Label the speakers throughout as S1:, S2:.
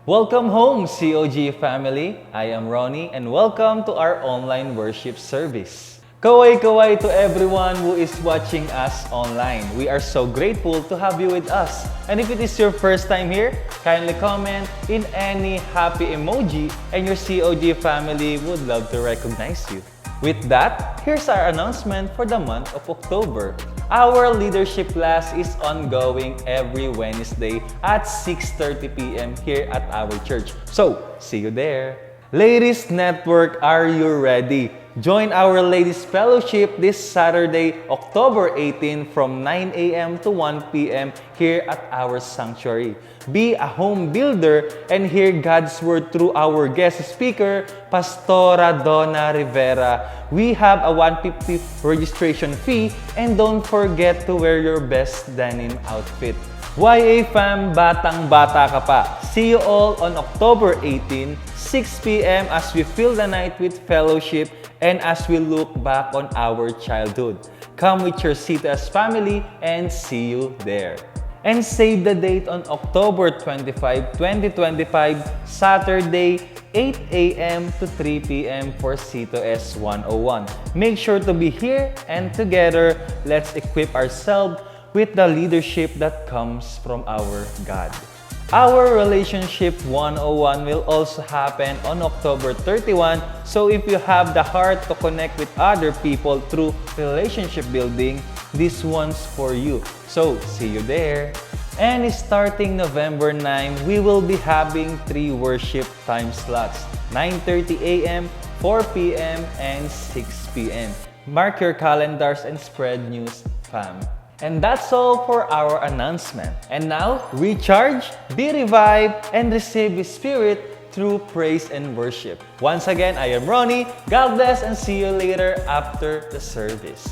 S1: Welcome home, COG family. I am Ronnie and welcome to our online worship service. Kaway-kaway to everyone who is watching us online. We are so grateful to have you with us. And if it is your first time here, kindly comment in any happy emoji and your COG family would love to recognize you. With that, here's our announcement for the month of October. Our leadership class is ongoing every Wednesday at 6:30 p.m. here at our church. So, see you there. Ladies Network, are you ready? Join our Ladies Fellowship this Saturday, October 18 from 9 a.m. to 1 p.m. here at our sanctuary. Be a home builder and hear God's Word through our guest speaker, Pastora Donna Rivera. We have a $150 registration fee and don't forget to wear your best denim outfit. YA fam, batang-bata ka pa. See you all on October 18, 6 p.m. as we fill the night with fellowship and as we look back on our childhood. Come with your CTS family and see you there. And save the date on October 25, 2025, Saturday, 8 a.m. to 3 p.m. for CTS 101. Make sure to be here and together, let's equip ourselves with the leadership that comes from our God. Our Relationship 101 will also happen on October 31, so if you have the heart to connect with other people through relationship building, this one's for you. So, see you there. And starting November 9, we will be having 3 worship time slots, 9:30 a.m., 4 p.m., and 6 p.m. Mark your calendars and spread news, fam. And that's all for our announcement. And now, recharge, be revived, and receive His Spirit through praise and worship. Once again, I am Ronnie. God bless and see you later after the service.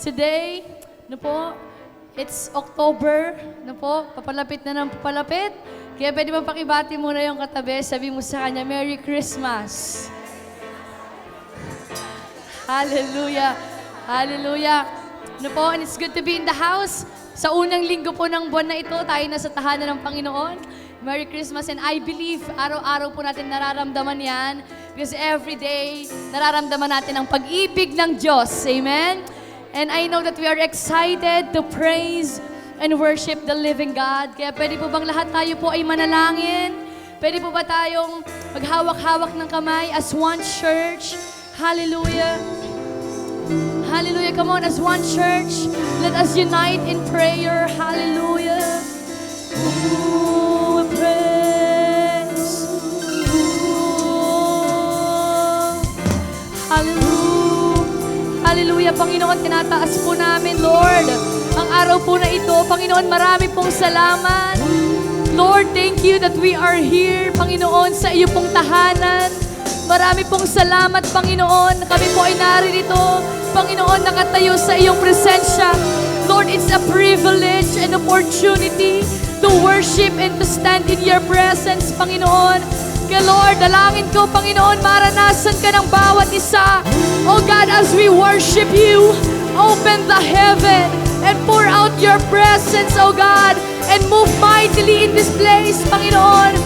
S2: Today, it's October, papalapit na ng papalapit. Kaya pwede mo pakibati muna yung katabi, sabi mo sa kanya, Merry Christmas. Hallelujah. Hallelujah. And it's good to be in the house. Sa unang linggo po ng buwan na ito, tayo na sa tahanan ng Panginoon. Merry Christmas, and I believe araw-araw po natin nararamdaman yan because every day, nararamdaman natin ang pag-ibig ng Diyos. Amen? And I know that we are excited to praise and worship the living God. Kaya pwede po bang lahat tayo po ay manalangin? Pwede po ba tayong maghawak-hawak ng kamay as one church? Hallelujah. Hallelujah. Come on, as one church, let us unite in prayer. Hallelujah. Ooh, praise. Ooh. Hallelujah. Hallelujah, Panginoon, tinataas po namin, Lord. Ang araw po na ito, Panginoon, marami pong salamat. Lord, thank you that we are here, Panginoon, sa iyo pong tahanan. Marami pong salamat, Panginoon. Kami po ay naririto, Panginoon, nakatayo sa iyong presensya. Lord, it's a privilege and opportunity to worship and to stand in your presence, Panginoon. Kaya Lord, dalangin ko, Panginoon, maranasan ka ng bawat isa. Oh God, as we worship you, open the heaven and pour out your presence, oh God, and move mightily in this place, Panginoon.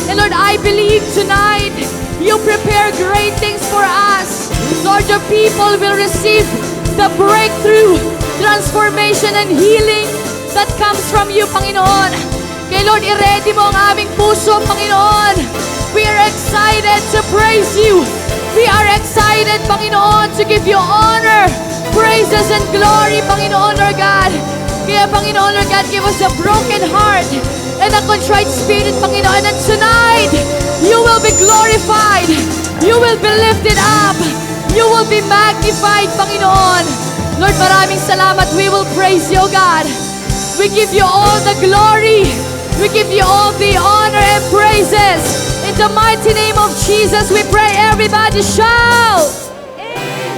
S2: And Lord, I believe tonight you prepare great things for us. Lord, your people will receive the breakthrough, transformation, and healing that comes from you, Panginoon. Kaya Lord, i-ready mo ang aming puso, Panginoon. We are excited to praise you. We are excited, Panginoon, to give you honor, praises, and glory, Panginoon, Lord God. Kaya, Panginoon, Lord God, give us a broken heart and a contrite spirit, Panginoon. And tonight, you will be glorified. You will be lifted up. You will be magnified, Panginoon. Lord, maraming salamat. We will praise you, God. We give you all the glory. We give you all the honor and praises. In the mighty name of Jesus, we pray. Everybody shout! Amen!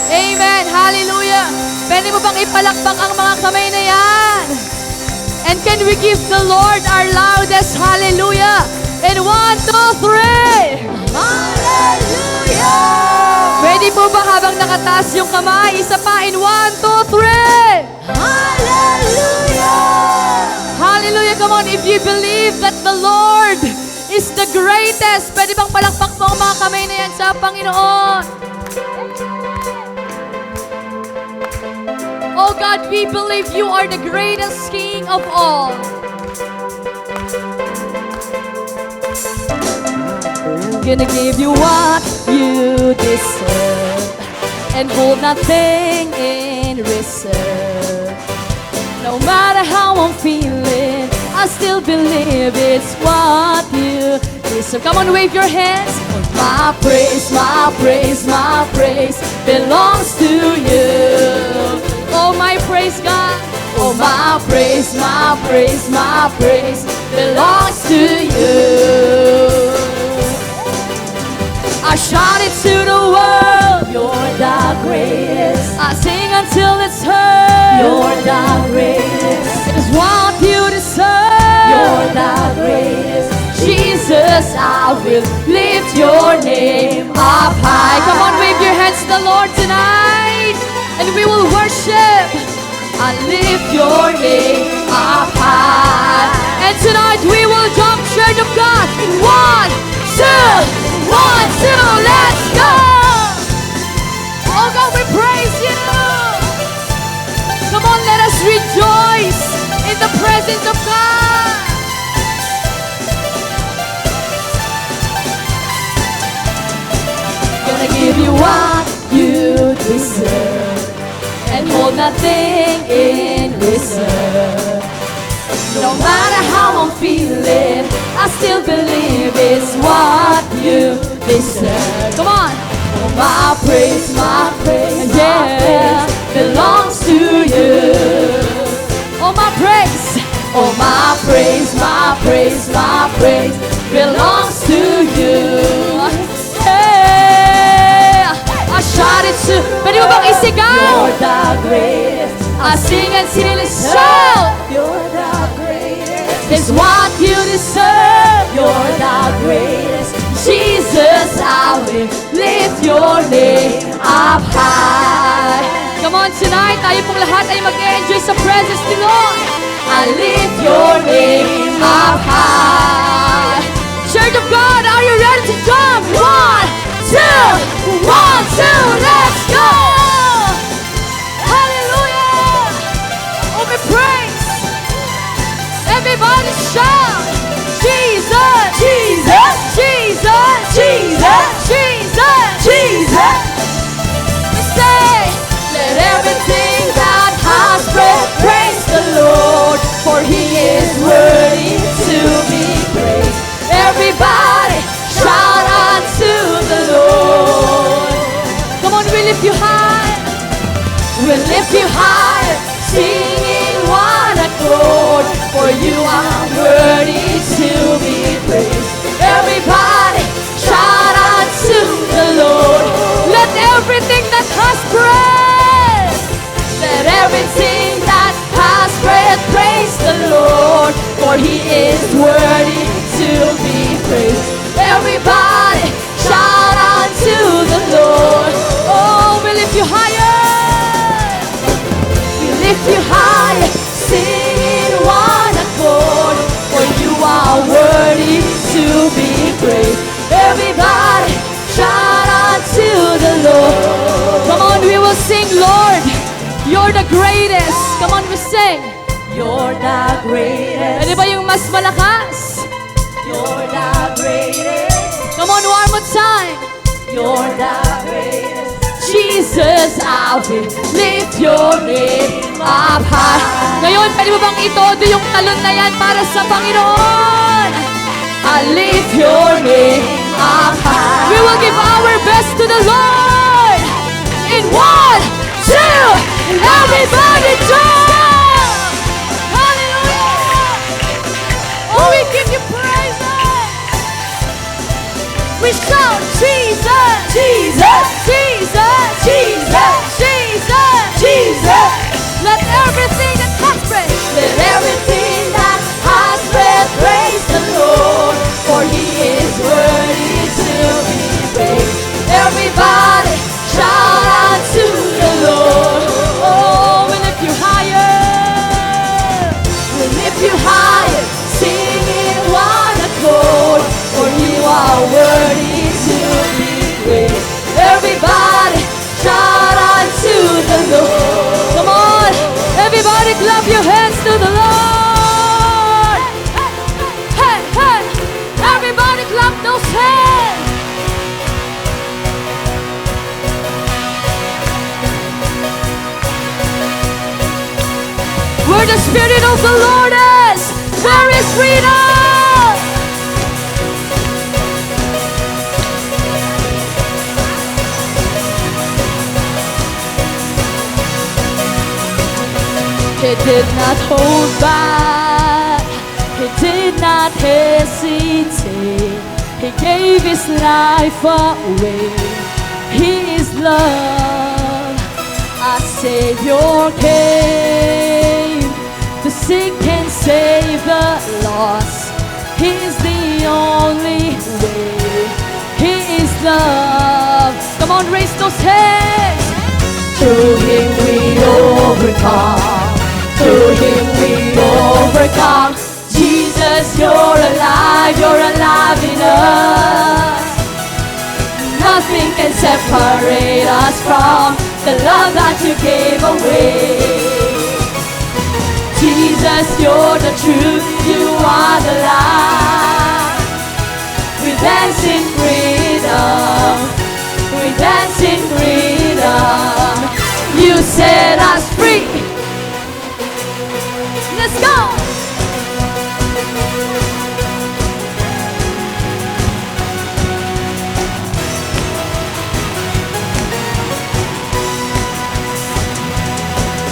S2: Amen! Hallelujah! Pwede mo bang ipalakpak ang mga kamay na yan? And can we give the Lord our loudest hallelujah? In 1, 2, 3! Hallelujah! Pwede po ba habang nakataas yung kamay? Isa pa in 1, 2, 3! Hallelujah! Hallelujah! Come on, if you believe that the Lord is the greatest, pwede bang palakpak mo ang mga kamay na yan sa Panginoon? Oh God, we believe you are the greatest King of all. I'm gonna give you what you deserve and hold nothing in reserve. No matter how I'm feeling, I still believe it's what you deserve. Come on, wave your hands. My praise, my praise, my praise belongs to you. Oh, my praise, God. Oh, my praise, my praise, my praise belongs to you. I shout it to the world. You're the greatest. I sing until it's heard. You're the greatest. It's what you deserve. You're the greatest. Jesus, I will lift your name up high. Come on, wave your hands to the Lord tonight, and we will worship. I lift your name up high. And tonight we will jump, Church of God. 1, 2, 1, 2, let's go! Oh God, we praise you. Come on, let us rejoice in the presence of God. Gonna give you what you deserve and hold nothing in reserve. No matter how I'm feeling, I still believe it's what you deserve. Come on! Oh, my praise, yeah, belongs to you. Oh, my praise! Oh, my praise, my praise, my praise belongs to you. Yeah! I shout it to... Pwede mo bang isigaw? You're the greatest. I sing and still shout. You're the greatest. It's what you deserve. You're the greatest. Jesus, I will lift your name up high. Come on, tonight, tayo pong lahat ay mag-enjoy sa presence ni Lord. I lift your name up high. Church of God, are you ready to jump? 1, 2, 1, 2, let's go! Hallelujah! Oh, we praise! Everybody shout! Jesus! Jesus! Jesus! Jesus! Jesus! Jesus! We say, let everything that has breath praise the Lord, for He is worthy to be praised. Everybody shout unto the Lord. Come on, we lift you high. We lift you high, singing one accord, for you are worthy to be praised. Everybody shout unto the Lord. Let everything that has breath, let everything that has breath praise the Lord, for He is worthy to be praised. Everybody shout unto the Lord. Oh, we lift you higher.
S3: greatest.
S2: Pwede ba yung mas malakas?
S3: You're the greatest.
S2: Come on, one more time.
S3: You're the greatest.
S2: Jesus, I will lift your name up high. Ngayon, pwede mo bang itodo yung talon na yan para sa Panginoon? I lift your name up high. We will give our best to the Lord. In 1, 2, everybody jump! Hallelujah! Oh, we give you praise, Lord. We shout, Jesus, Jesus, Jesus, Jesus, Jesus, Jesus. Let everything that has breath,
S3: Let everything that has breath praise the Lord, for He is worthy to be praised. Everybody shout out to the Lord.
S2: oh, we lift you higher.
S3: We lift you higher, sing in one accord, for You are worthy to be praised. Everybody shout out to the Lord.
S2: Come on, everybody clap your hands to the Lord. Hey, hey, everybody clap those hands. Where the Spirit of the Lord is, there is freedom. He did not hold back. He did not hesitate. He gave His life away. His love, our Savior came to seek and save the lost. He's the only way. He is love. Come on, raise those hands.
S3: Through Him we overcome. Through Him we overcome. Jesus, You're alive in us. Nothing can separate us from the love that You gave away. Jesus, You're the truth, You are the light. We dance in freedom. We dance in freedom. You set us free.
S2: Let's go.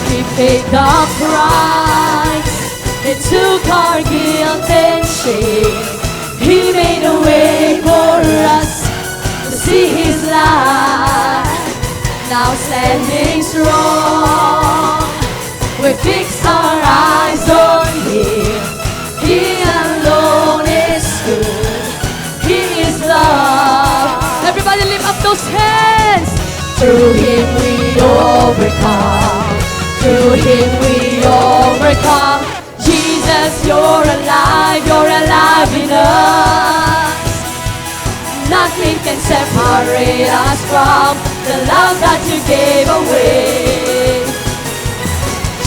S3: He paid the price. He took our guilt and shame. He made a way for us to see His light. Now standing strong, we fix our eyes on Him. He alone is good. He is love.
S2: Everybody lift up those hands.
S3: Through Him we overcome. Through Him we overcome. Jesus, You're alive in us. Nothing can separate us from the love that You gave away.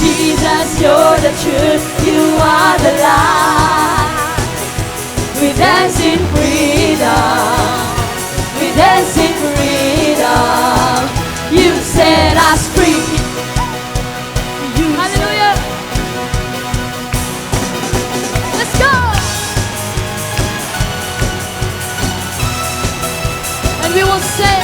S3: Jesus, You're the truth, You are the light. We dance in freedom. We dance in freedom. You set us free.
S2: Hallelujah. Let's go. And we will say,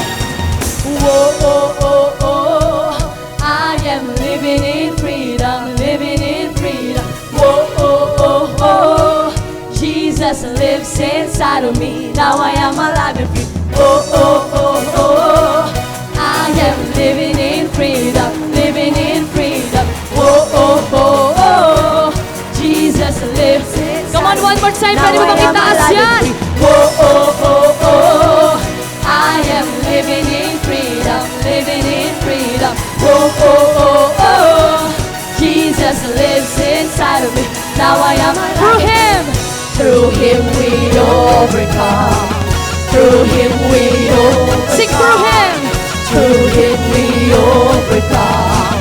S3: Whoa, oh, oh, oh. I am living in freedom, living in freedom. Whoa, oh, oh, oh. Jesus lives inside of me. Now I am alive and free. Oh, oh, oh, oh. I am living in freedom, living in freedom. Whoa, oh, oh, oh. Jesus lives inside.
S2: come on, one more time.
S3: Now
S2: Pwede mo
S3: I
S2: bang
S3: am
S2: itaas
S3: alive
S2: yan?
S3: and free. Whoa, oh, oh, oh. I am living in freedom, living in freedom. Whoa, oh, oh, oh. Jesus lives inside of me. Now I am alive.
S2: Through Him.
S3: Through Him we overcome. Through Him we overcome.
S2: Sing through Him.
S3: Through Him we overcome.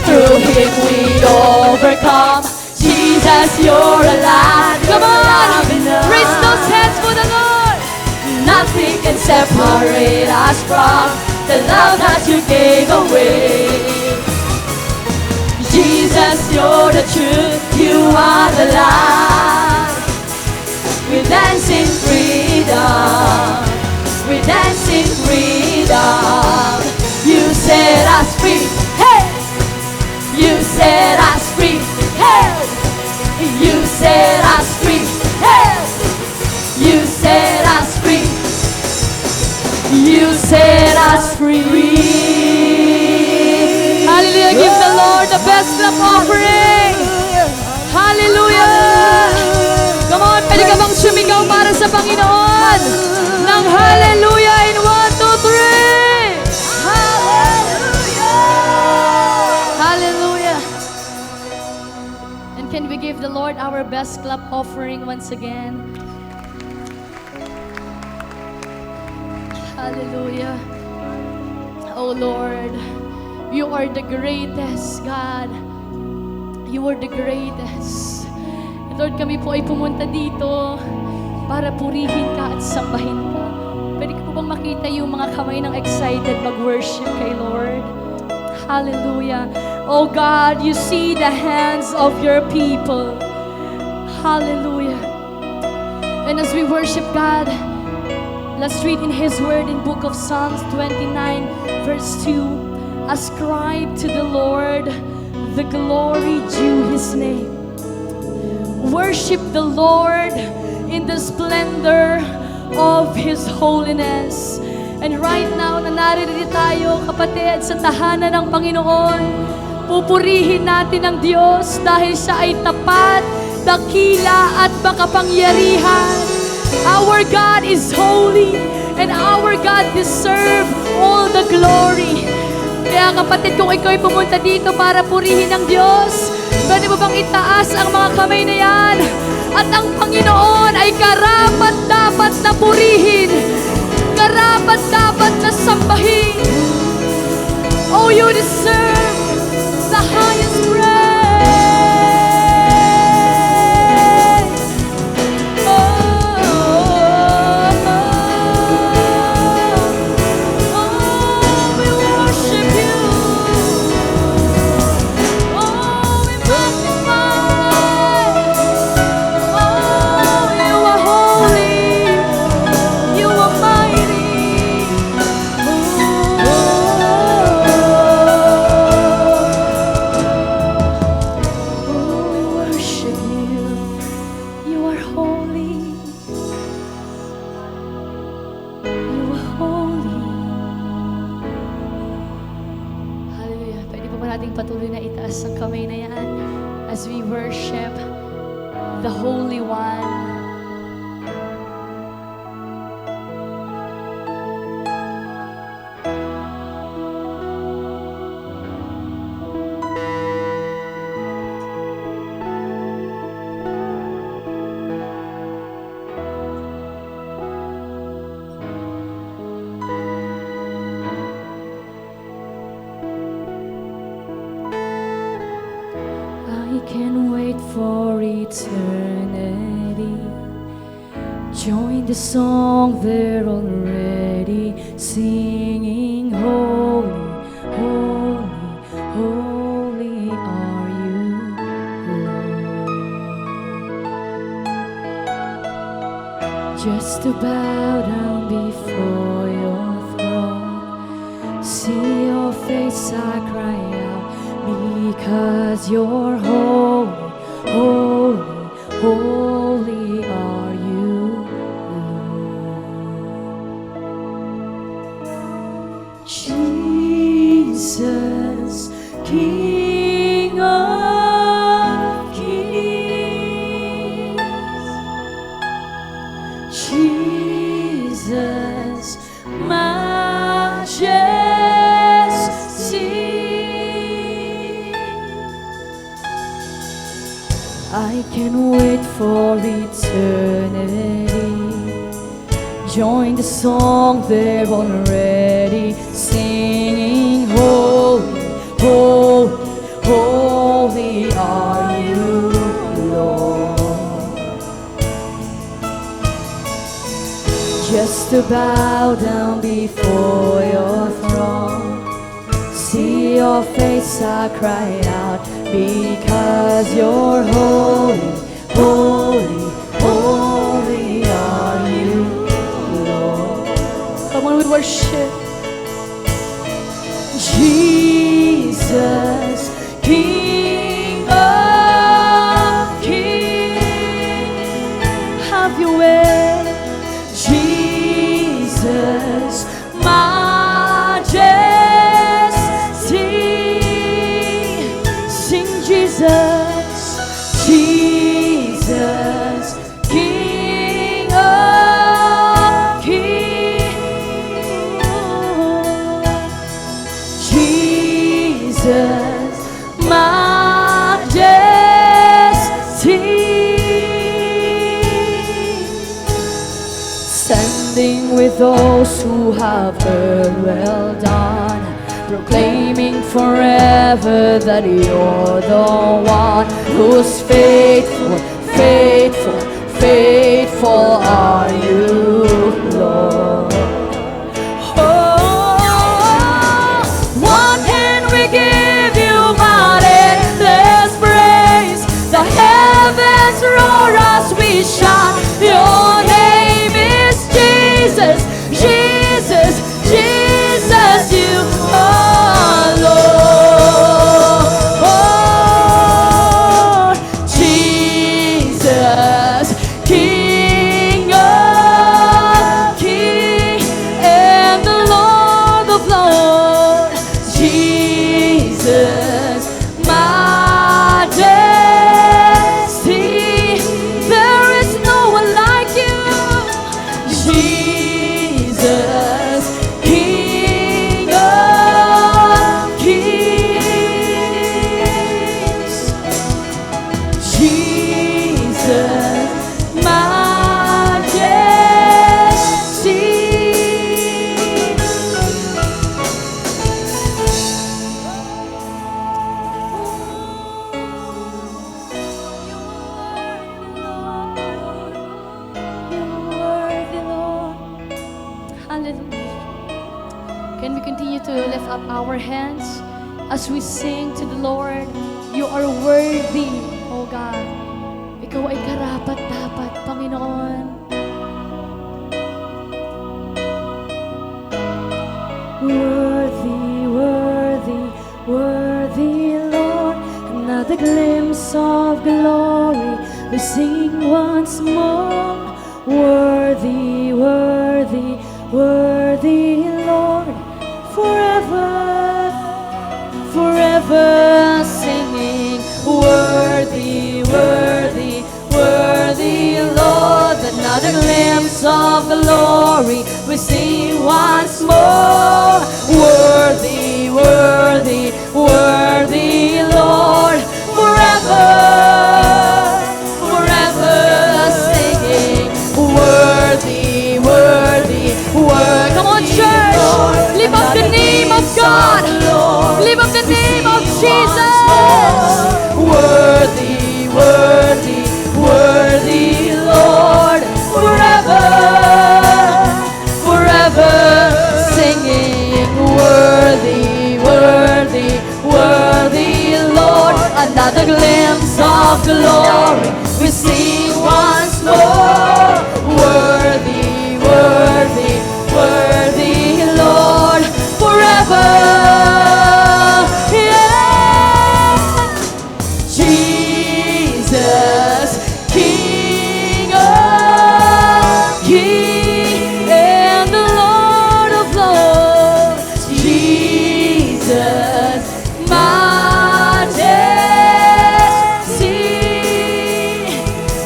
S3: Through Him we overcome. Jesus, Jesus, you're alive.
S2: Come
S3: You're
S2: on!
S3: alive enough.
S2: Raise those hands for the Lord!
S3: Nothing can separate us from the love that you gave away. Jesus, you're the truth, you are the light. We dance in freedom, we dance in freedom. You set us free, hey! You set us free, hey! You set us free, hey! You set us free. You set us free.
S2: Hallelujah! Give the Lord the best clap offering! Hallelujah! Come on, pwede ka bang sumigaw para sa Panginoon? Ng hallelujah in 1, 2, 3! Hallelujah! And can we give the Lord our best clap offering once again? Hallelujah. Oh Lord, you are the greatest, God. You are the greatest. And Lord, kami po ay pumunta dito para purihin ka at sambahin ka. Pwede ko po bang makita yung mga kamay ng excited mag-worship kay Lord? Hallelujah. Oh God, you see the hands of your people. Hallelujah. And as we worship God, let's read in His Word in book of Psalms 29, verse 2. Ascribe to the Lord the glory due His name. Worship the Lord in the splendor of His holiness. And right now, na naririnig tayo, kapatid, sa tahanan ng Panginoon, pupurihin natin ang Diyos dahil Siya ay tapat, dakila at makapangyarihan. Our God is holy and our God deserves all the glory. Kaya kapatid, kung ikaw ay pumunta dito para purihin ang Diyos, pwede mo bang itaas ang mga kamay na yan? At ang Panginoon ay karapat-dapat na purihin, karapat-dapat na sambahin. Oh, you deserve the highest praise. Nating patuloy na itaas ang kamay na yan as we worship the Holy One. I can't wait for eternity. Join the song they're already singing. Holy, holy, holy are you, Lord. Just to bow down before your throne, see your face, I cry out, because you're holy, holy, holy are you, Lord. Jesus, King of kings. Jesus, majesty. I can wait for eternity. Join the song they're already singing. Holy, holy, holy are you, Lord.
S3: to bow down before your throne. See your face, I cry out, because you're holy, holy, holy are you, Lord.
S2: Come on, we worship.
S3: Jesus, King of Kings, have your way. Jesus, Majesty, sing Jesus, Jesus, King of Kings, Jesus, Majesty, standing with those who have heard, well done, proclaiming forever that you're the one who's faithful, faithful, faithful are you, Lord. Oh, what can we give you but endless praise? The heavens roar as we shout, your name is Jesus, Jesus, Jesus, you are Lord. Jesus, King of Kings and the Lord of Lords. Jesus, Majesty, there is no one like you. Jesus, King of Kings. Jesus, Majesty. You're worthy, Lord.
S2: Hallelujah. Can we continue to lift up our hands as we sing to the Lord? You are worthy, O God. Ikaw ay karapat-dapat, Panginoon.
S3: Worthy, worthy, worthy, Lord. Another glimpse of glory. We sing once more. Worthy, worthy, worthy, Lord. Forever, forever singing. Worthy, worthy, worthy, Lord. Another glimpse of glory. We sing once more. Worthy, worthy, worthy, Lord. Forever, forever singing. Worthy, worthy, worthy.
S2: Come on, church. Lift up the name of God. Lift up the name of Jesus.
S3: Worthy, worthy, worthy, Lord. Forever, forever singing. Worthy, worthy, worthy, Lord. Another glimpse of glory. We sing once more. Worthy, worthy, worthy, Lord. Forever. Yeah. Jesus, King of Kings and the Lord of Lords. Jesus, Majesty,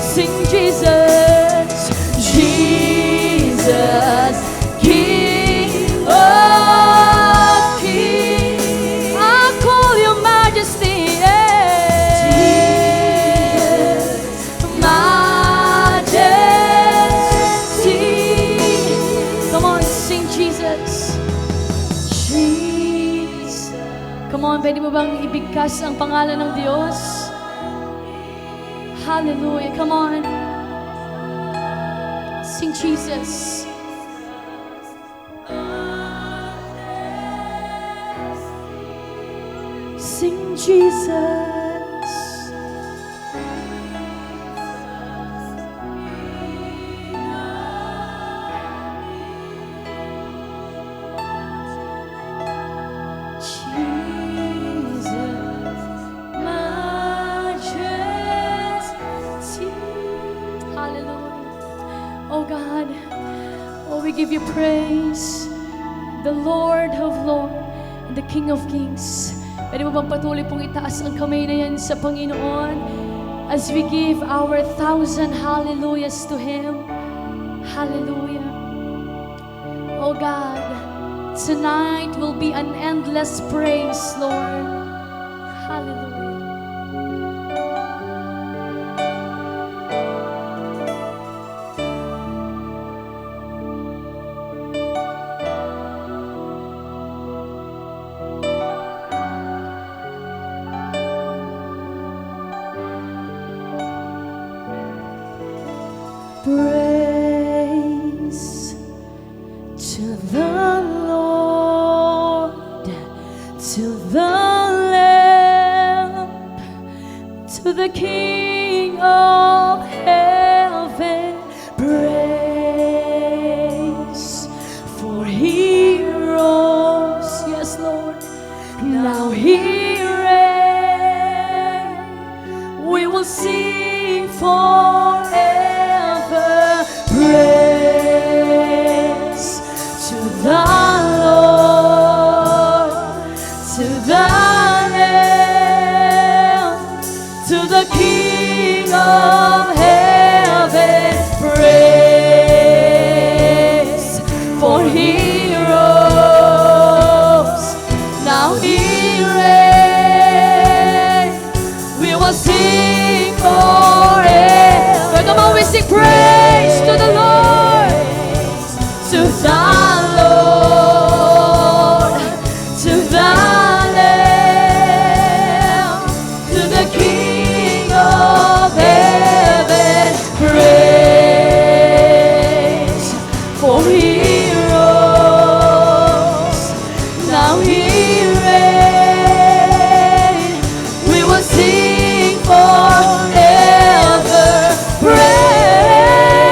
S3: sing Jesus, Jesus, King of Kings. I call you Majesty, Majesty.
S2: Come on, sing Jesus.
S3: Jesus.
S2: Come on, pwede mo bang ibigkas ang pangalan ng Diyos? Hallelujah. Come on. Sing Jesus.
S3: Jesus. Jesus, majesty.
S2: Hallelujah. Oh God, oh we give you praise, the Lord of Lords and the King of Kings. Pwede mo bang patuloy pong itaas ang kamay na yan sa Panginoon as we give our 1,000 hallelujahs to Him. Hallelujah. Oh God, tonight will be an endless praise, Lord. Hallelujah.
S3: Praise to the Lord, to the Lamb, to the King of heaven. Praise, for He rose, yes Lord, now He reigns. We will sing forever. Praise to the Lord, to the Lamb, to the King of heaven. Praise, for He rose, now He reigns. We will sing forever. Come on, we sing praise to the Lord, to the Lord, to the Lamb, to the King of heaven. Praise, for He rose, now He reigns. We will sing forever. Praise.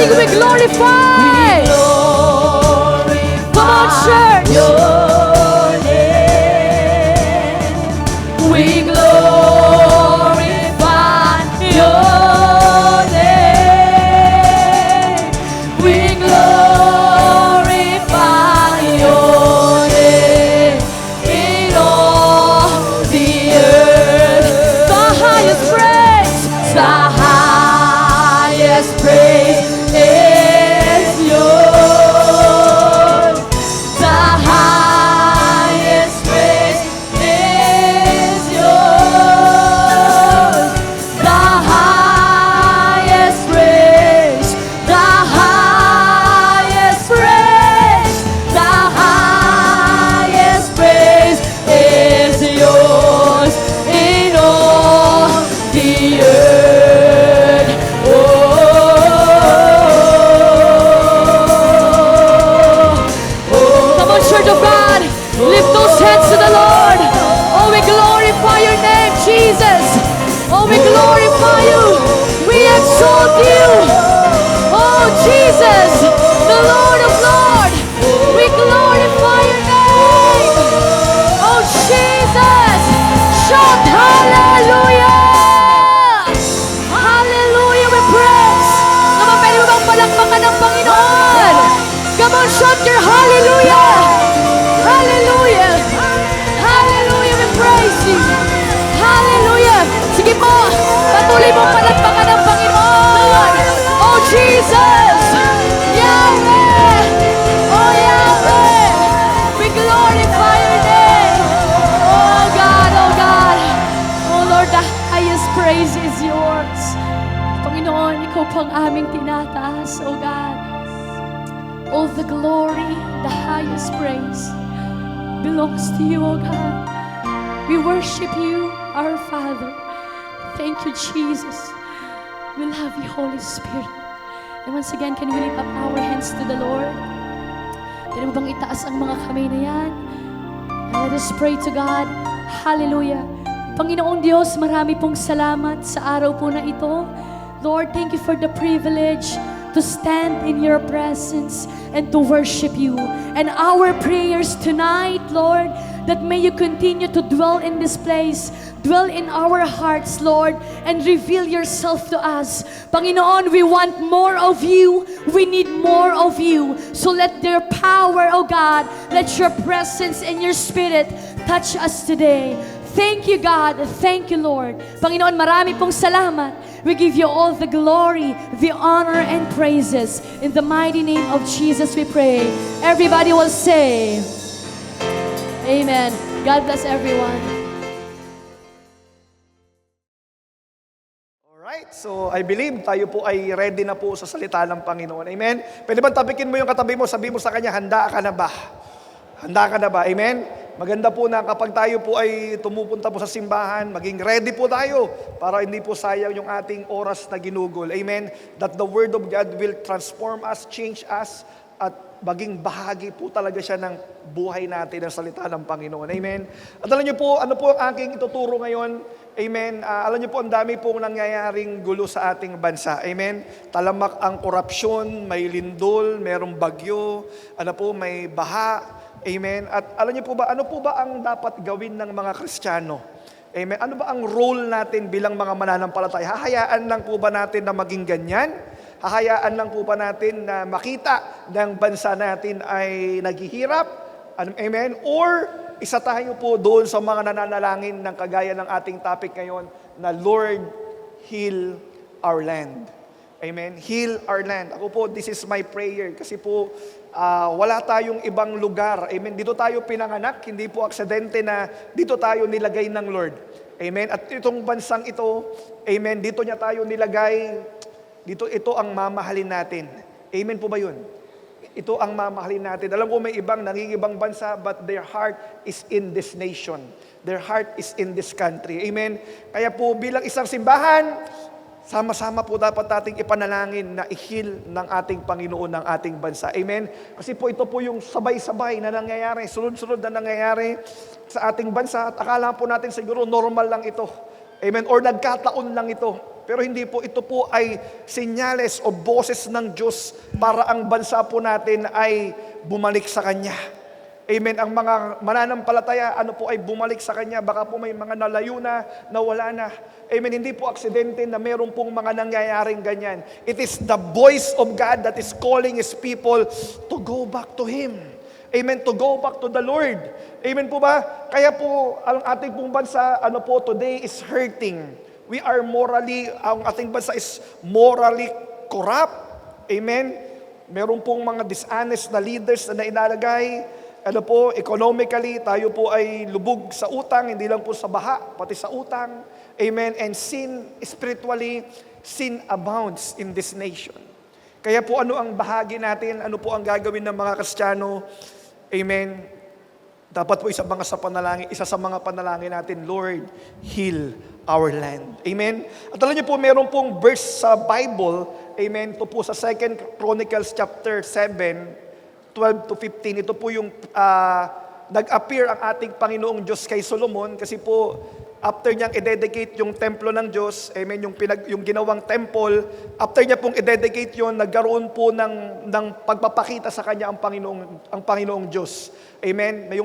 S2: sing, we glorify. Come on, church.
S3: Your name. We glorify your name. We glorify your name in all the earth.
S2: The highest praise.
S3: The highest praise is yours. The highest praise is yours. The highest praise. The highest praise. The highest praise is yours in all the earth.
S2: Come on, Church of God. Lift those hands to the Lord. Oh, we glorify your name, Jesus. Oh, we glorify you. We exalt you. Oh, Jesus, the Lord of Lords. We glorify your name. Oh, Jesus. Shout hallelujah. Hallelujah, we praise. Come on, pwede mo bang palakpakan ng Panginoon? Come on, shout your hallelujah. Hallelujah. Hallelujah, we praise you. Hallelujah. Sige po, patuloy mong palakpakan ng Panginoon. Oh, Jesus. Yahweh. Oh, Yahweh. We glorify your name. Oh, God, oh, God. Oh, Lord, the highest praise is yours. Panginoon, ikaw po ang aming tinataas, oh God. All the glory, the highest praise belongs to you, oh God. We worship you, our Father. Thank you, Jesus. We love you, Holy Spirit. And once again, can we lift up our hands to the Lord? Pwede mo bang itaas ang mga kamay na yan? And let us pray to God. Hallelujah. Panginoong Diyos, marami pong salamat sa araw po na ito. Lord, thank you for the privilege to stand in your presence and to worship you. And our prayers tonight, Lord, that may you continue to dwell in this place, dwell in our hearts, Lord, and reveal yourself to us. Panginoon, we want more of you. We need more of you. So let their power, oh God, let your presence and your spirit touch us today. Thank you, God. Thank you, Lord. Panginoon, marami pong salamat. We give you all the glory, the honor, and praises. In the mighty name of Jesus we pray. Everybody will say, Amen. God bless everyone.
S4: Alright, so I believe tayo po ay ready na po sa salita ng Panginoon. Amen? Pwede ba tapikin mo yung katabi mo, sabi mo sa kanya, handa ka na ba? Handa ka na ba? Amen? Maganda po na kapag tayo po ay tumupunta po sa simbahan, maging ready po tayo para hindi po sayang yung ating oras na ginugol. Amen? That the Word of God will transform us, change us, at maging bahagi po talaga siya ng buhay natin, ng salita ng Panginoon. Amen? At alam niyo po, ano po ang aking ituturo ngayon? Amen? Alam niyo po, ang dami pong nangyayaring gulo sa ating bansa. Amen? Talamak ang korupsyon, may lindol, merong bagyo, may baha. Amen? At alam niyo po ba, ano po ba ang dapat gawin ng mga Kristiyano? Amen? Ano ba ang role natin bilang mga mananampalataya? Hahayaan lang po ba natin na maging ganyan? Hahayaan lang po ba natin na makita ng bansa natin ay naghihirap? Amen? Or isa tayo po doon sa mga nananalangin ng kagaya ng ating topic ngayon na Lord, heal our land. Amen? Heal our land. Ako po, this is my prayer. Kasi po, wala tayong ibang lugar. Amen? Dito tayo pinanganak, hindi po aksidente na dito tayo nilagay ng Lord. Amen? At itong bansang ito, amen, dito niya tayo nilagay, ito ang mamahalin natin. Amen po ba yun? Ito ang mamahalin natin. Alam ko may ibang nangingibang bansa, but their heart is in this nation. Their heart is in this country. Amen? Kaya po bilang isang simbahan, sama-sama po dapat nating ipanalangin na i-heal ng ating Panginoon ng ating bansa. Amen? Kasi po ito po yung sabay-sabay na nangyayari, sunod-sunod na nangyayari sa ating bansa. At akala po natin siguro normal lang ito. Amen. Or nagkataon lang ito. Pero hindi po, ito po ay senyales o boses ng Diyos para ang bansa po natin ay bumalik sa Kanya. Amen. Ang mga mananampalataya, ano po ay bumalik sa Kanya. Baka po may mga nalayo na, nawala na. Amen. Hindi po aksidente na meron pong mga nangyayaring ganyan. It is the voice of God that is calling His people to go back to Him. Amen. To go back to the Lord. Amen po ba? Kaya po, ang ating pong bansa, ano po, today is hurting. We are morally, ang ating bansa is morally corrupt. Amen. Meron pong mga dishonest na leaders na inalagay. Ano po, economically, tayo po ay lubog sa utang, hindi lang po sa baha, pati sa utang. Amen. And sin, spiritually, sin abounds in this nation. Kaya po ano ang bahagi natin, ano po ang gagawin ng mga Kristiyano? Amen. Dapat po isa sa mga panalangin natin, Lord, heal our land. Amen. At alam niyo po, meron pong verse sa Bible, amen, ito po sa 2 Chronicles chapter 7, 12 to 15, ito po yung nag-appear ang ating Panginoong Diyos kay Solomon kasi po after niyang i-dedicate yung templo ng Diyos, amen, yung ginawang temple, after niya pong i-dedicate yun, nagkaroon po ng pagpapakita sa kanya ang Panginoong Diyos. Amen. Na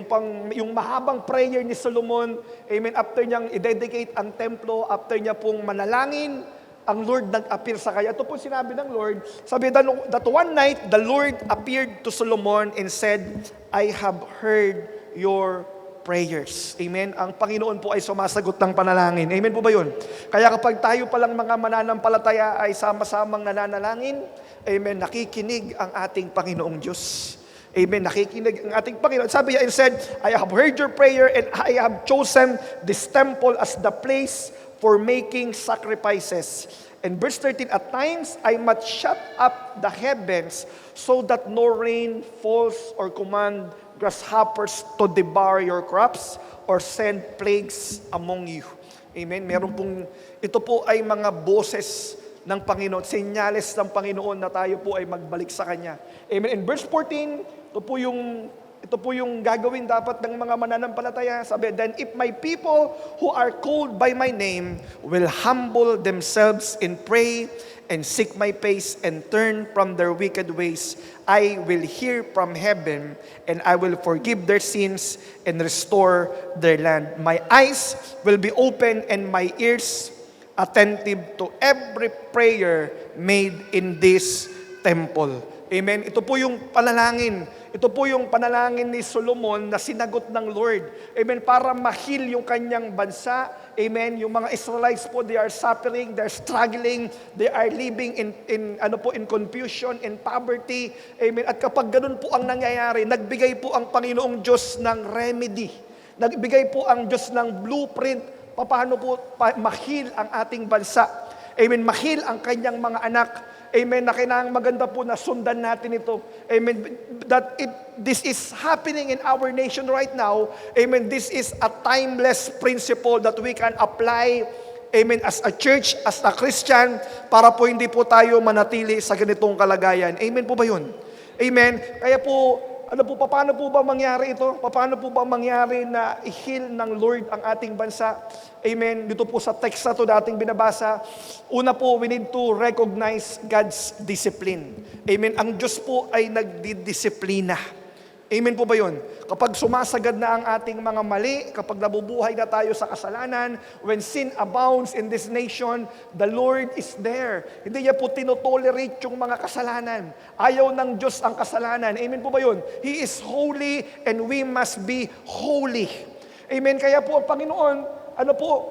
S4: yung mahabang prayer ni Solomon, amen, after niyang i-dedicate ang templo, after niya pong manalangin, ang Lord nag-appear sa kanya. Ito po sinabi ng Lord, sabi that one night, the Lord appeared to Solomon and said, I have heard your prayers. Amen? Ang Panginoon po ay sumasagot ng panalangin. Amen po ba yun? Kaya kapag tayo palang mga mananampalataya ay sama-samang nananalangin, amen, nakikinig ang ating Panginoong Diyos. Amen, nakikinig ang ating Panginoon. Sabi niya and said, I have heard your prayer and I have chosen this temple as the place for making sacrifices. And verse 13, at times I must shut up the heavens so that no rain falls or command grasshoppers to devour your crops or send plagues among you. Amen. Meron pong, ito po ay mga boses ng Panginoon, senyales ng Panginoon na tayo po ay magbalik sa Kanya. Amen. In verse 14, ito po yung gagawin dapat ng mga mananampalataya. Sabi, then if my people who are called by my name will humble themselves and pray and seek my face and turn from their wicked ways, I will hear from heaven and I will forgive their sins and restore their land. My eyes will be open and my ears attentive to every prayer made in this temple. Amen. Ito po yung panalangin. Ito po yung panalangin ni Solomon na sinagot ng Lord. Amen. Para ma-heal yung kanyang bansa. Amen. Yung mga Israelites po, they are suffering, they are struggling, they are living in confusion, in poverty. Amen. At kapag ganun po ang nangyayari, nagbigay po ang Panginoong Diyos ng remedy. Nagbigay po ang Diyos ng blueprint paano po ma-heal ang ating bansa. Amen. Ma-heal ang kanyang mga anak. Amen, na kailangang maganda po na sundan natin ito. Amen, that this is happening in our nation right now. Amen, this is a timeless principle that we can apply, amen, as a church, as a Christian, para po hindi po tayo manatili sa ganitong kalagayan. Amen po ba yun? Amen. Kaya po, paano po ba mangyari ito? Paano po ba mangyari na i-heal ng Lord ang ating bansa? Amen. Dito po sa text na ito dating binabasa, una po, we need to recognize God's discipline. Amen. Ang Diyos po ay nagdidisiplina. Amen po ba yun? Kapag sumasagad na ang ating mga mali, kapag nabubuhay na tayo sa kasalanan, when sin abounds in this nation, the Lord is there. Hindi niya po tinotolerate yung mga kasalanan. Ayaw ng Diyos ang kasalanan. Amen po ba yun? He is holy and we must be holy. Amen. Kaya po ang Panginoon,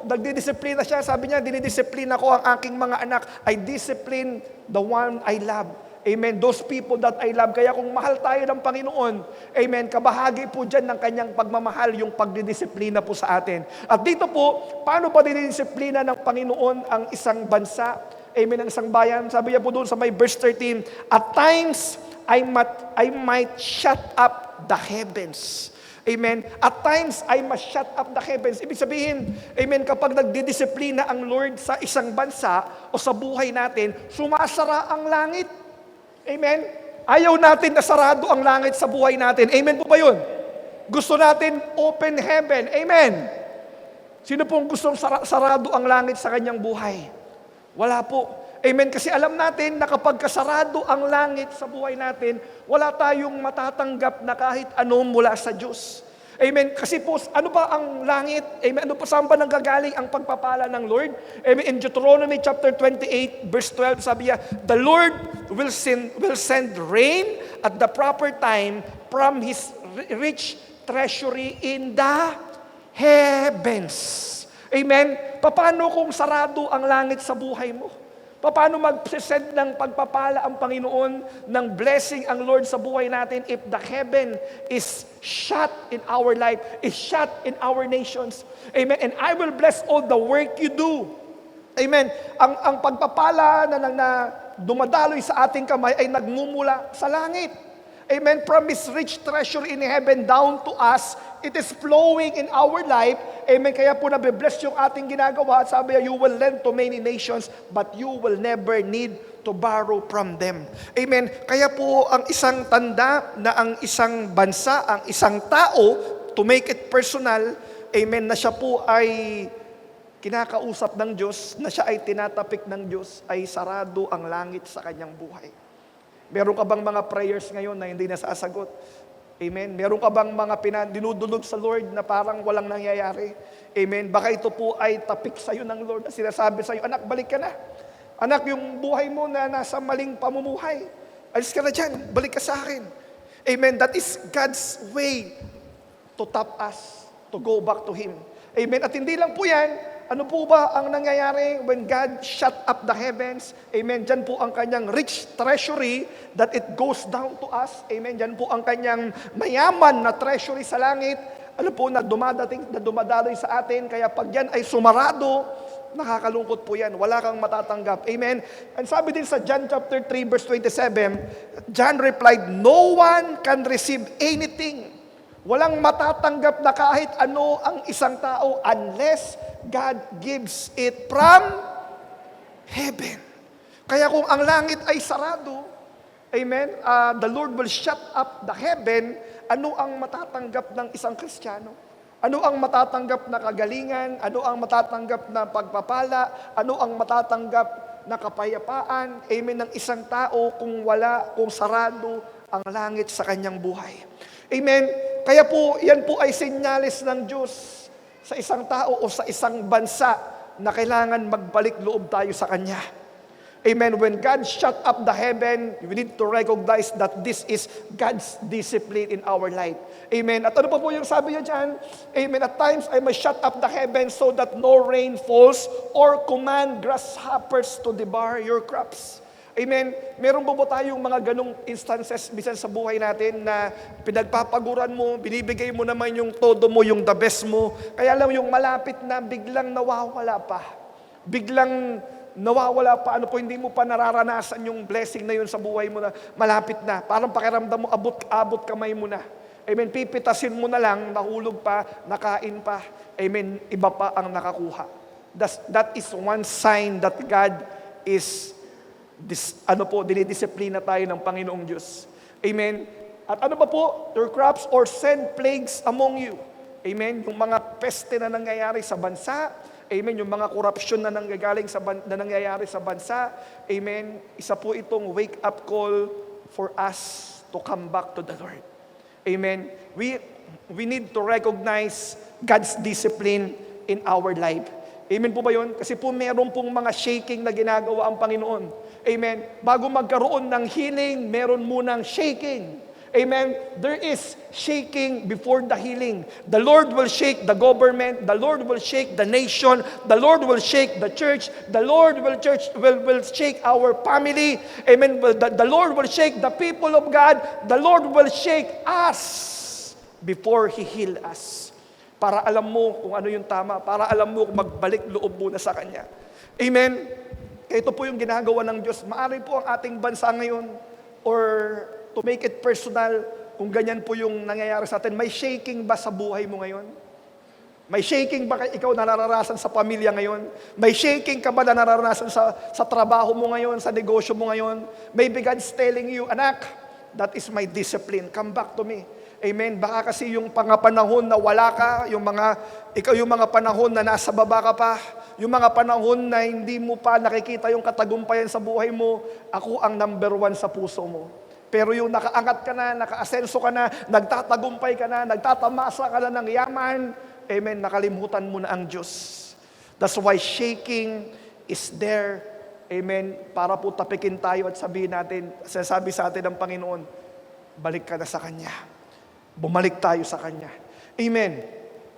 S4: nagdidisiplina siya. Sabi niya, dinidisiplina ko ang aking mga anak. I discipline the one I love. Amen. Those people that I love. Kaya kung mahal tayo ng Panginoon, amen, kabahagi po dyan ng kanyang pagmamahal, yung pagdidisiplina po sa atin. At dito po, paano ba dinidisiplina ng Panginoon ang isang bansa? Amen, ang isang bayan. Sabi niya po doon sa may verse 13, at times, I might shut up the heavens. Amen. At times, I must shut up the heavens. Ibig sabihin, amen, kapag nagdidisiplina ang Lord sa isang bansa o sa buhay natin, sumasara ang langit. Amen? Ayaw natin na sarado ang langit sa buhay natin. Amen po ba yun? Gusto natin open heaven. Amen? Sino pong gustong sarado ang langit sa kanyang buhay? Wala po. Amen. Kasi alam natin na kapag kasarado ang langit sa buhay natin, wala tayong matatanggap na kahit ano mula sa Diyos. Amen. Kasi po, ano ba ang langit? Amen. Ano po, saan ba nanggagaling ang pagpapala ng Lord? Amen. In Deuteronomy chapter 28, verse 12, sabi niya, the Lord will send rain at the proper time from His rich treasury in the heavens. Amen. Paano kung sarado ang langit sa buhay mo? Paano mag-send ng pagpapala ang Panginoon, ng blessing ang Lord sa buhay natin if the heaven is shut in our life, is shut in our nations? Amen. And I will bless all the work you do. Amen. Ang pagpapala na dumadaloy sa ating kamay ay nagmumula sa langit. Amen. From His rich treasure in heaven down to us, it is flowing in our life. Amen. Kaya po nabibless yung ating ginagawa. Sabi niya, you will lend to many nations, but you will never need to borrow from them. Amen. Kaya po ang isang tanda na ang isang bansa, ang isang tao, to make it personal, amen, na siya po ay kinakausap ng Diyos, na siya ay tinatapik ng Diyos, ay sarado ang langit sa kanyang buhay. Meron ka bang mga prayers ngayon na hindi nasasagot? Amen. Meron ka bang mga dinudulog sa Lord na parang walang nangyayari? Amen. Baka ito po ay tapik sa'yo ng Lord na sinasabi sa'yo, anak, balik ka na. Anak, yung buhay mo na nasa maling pamumuhay, alis ka na dyan, balik ka sa akin. Amen. That is God's way to tap us, to go back to Him. Amen. At hindi lang po yan, ano po ba ang nangyayari when God shut up the heavens? Amen. Diyan po ang kanyang rich treasury that it goes down to us. Amen. Diyan po ang kanyang mayaman na treasury sa langit. Ano po na dumadaloy sa atin. Kaya pag yan ay sumarado, nakakalungkot po yan. Wala kang matatanggap. Amen. And sabi din sa John chapter 3 verse 27, John replied, no one can receive anything. Walang matatanggap na kahit ano ang isang tao unless God gives it from heaven. Kaya kung ang langit ay sarado, amen, the Lord will shut up the heaven, ano ang matatanggap ng isang Kristiyano? Ano ang matatanggap na kagalingan? Ano ang matatanggap na pagpapala? Ano ang matatanggap na kapayapaan? Amen, ng isang tao kung sarado ang langit sa kanyang buhay. Amen. Kaya po, yan po ay senyales ng Diyos sa isang tao o sa isang bansa na kailangan magbalik loob tayo sa Kanya. Amen. When God shut up the heaven, we need to recognize that this is God's discipline in our life. Amen. At ano pa po yung sabi niya dyan? Amen. At times, I must shut up the heaven so that no rain falls or command grasshoppers to devour your crops. Amen. Meron ba tayong mga ganong instances bisan sa buhay natin na pinagpapaguran mo, binibigay mo naman yung todo mo, yung the best mo, kaya lang yung malapit na biglang nawawala pa. Biglang nawawala pa, ano po, hindi mo pa nararanasan yung blessing na yun sa buhay mo na malapit na. Parang pakiramdam mo, abot kamay mo na. Amen. Pipitasin mo na lang, nahulog pa, nakain pa. Amen. Iba pa ang nakakuha. That is one sign that God is dinidisiplina tayo ng Panginoong Diyos. Amen. At ano ba po? Your crops or send plagues among you. Amen. Yung mga peste na nangyayari sa bansa. Amen. Yung mga korupsyon na nangyayari sa bansa. Amen. Isa po itong wake-up call for us to come back to the Lord. Amen. We need to recognize God's discipline in our life. Amen po ba yun? Kasi po meron pong mga shaking na ginagawa ang Panginoon. Amen. Bago magkaroon ng healing, meron munang shaking. Amen. There is shaking before the healing. The Lord will shake the government. The Lord will shake the nation. The Lord will shake the church. The Lord will shake our family. Amen. The Lord will shake the people of God. The Lord will shake us before He heal us. Para alam mo kung ano yung tama. Para alam mo kung magbalik loob muna sa Kanya. Amen. Ito po yung ginagawa ng Diyos. Maaari po ang ating bansa ngayon or to make it personal, kung ganyan po yung nangyayari sa atin, may shaking ba sa buhay mo ngayon? May shaking ba ikaw na nararanasan sa pamilya ngayon? May shaking ka ba na nararanasan sa trabaho mo ngayon, sa negosyo mo ngayon? Maybe God's telling you, anak, that is my discipline. Come back to me. Amen. Baka kasi yung panahon na wala ka, ikaw yung mga panahon na nasa baba ka pa, yung mga panahon na hindi mo pa nakikita yung katagumpayan sa buhay mo, ako ang number 1 sa puso mo. Pero yung nakaangat ka na, nakaasenso ka na, nagtatagumpay ka na, nagtatamasa ka na ng yaman, amen, nakalimutan mo na ang Diyos. That's why shaking is there, amen, para po tapikin tayo at sabihin natin, sabi sa atin ng Panginoon, balik ka na sa Kanya. Bumalik tayo sa Kanya. Amen.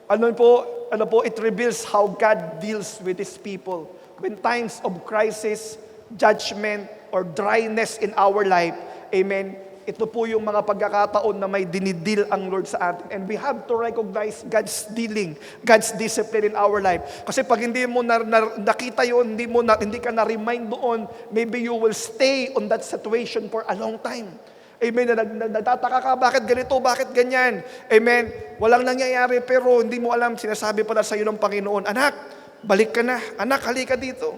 S4: Ano po, it reveals how God deals with His people. When times of crisis, judgment, or dryness in our life, amen, ito po yung mga pagkakataon na may dinidil ang Lord sa atin. And we have to recognize God's dealing, God's discipline in our life. Kasi pag hindi mo nakita yun, hindi ka na-remind doon, maybe you will stay on that situation for a long time. Amen. Nagtataka ka, bakit ganito, bakit ganyan? Amen. Walang nangyayari pero hindi mo alam, sinasabi pala sa iyo ng Panginoon, anak, balik ka na. Anak, halika dito.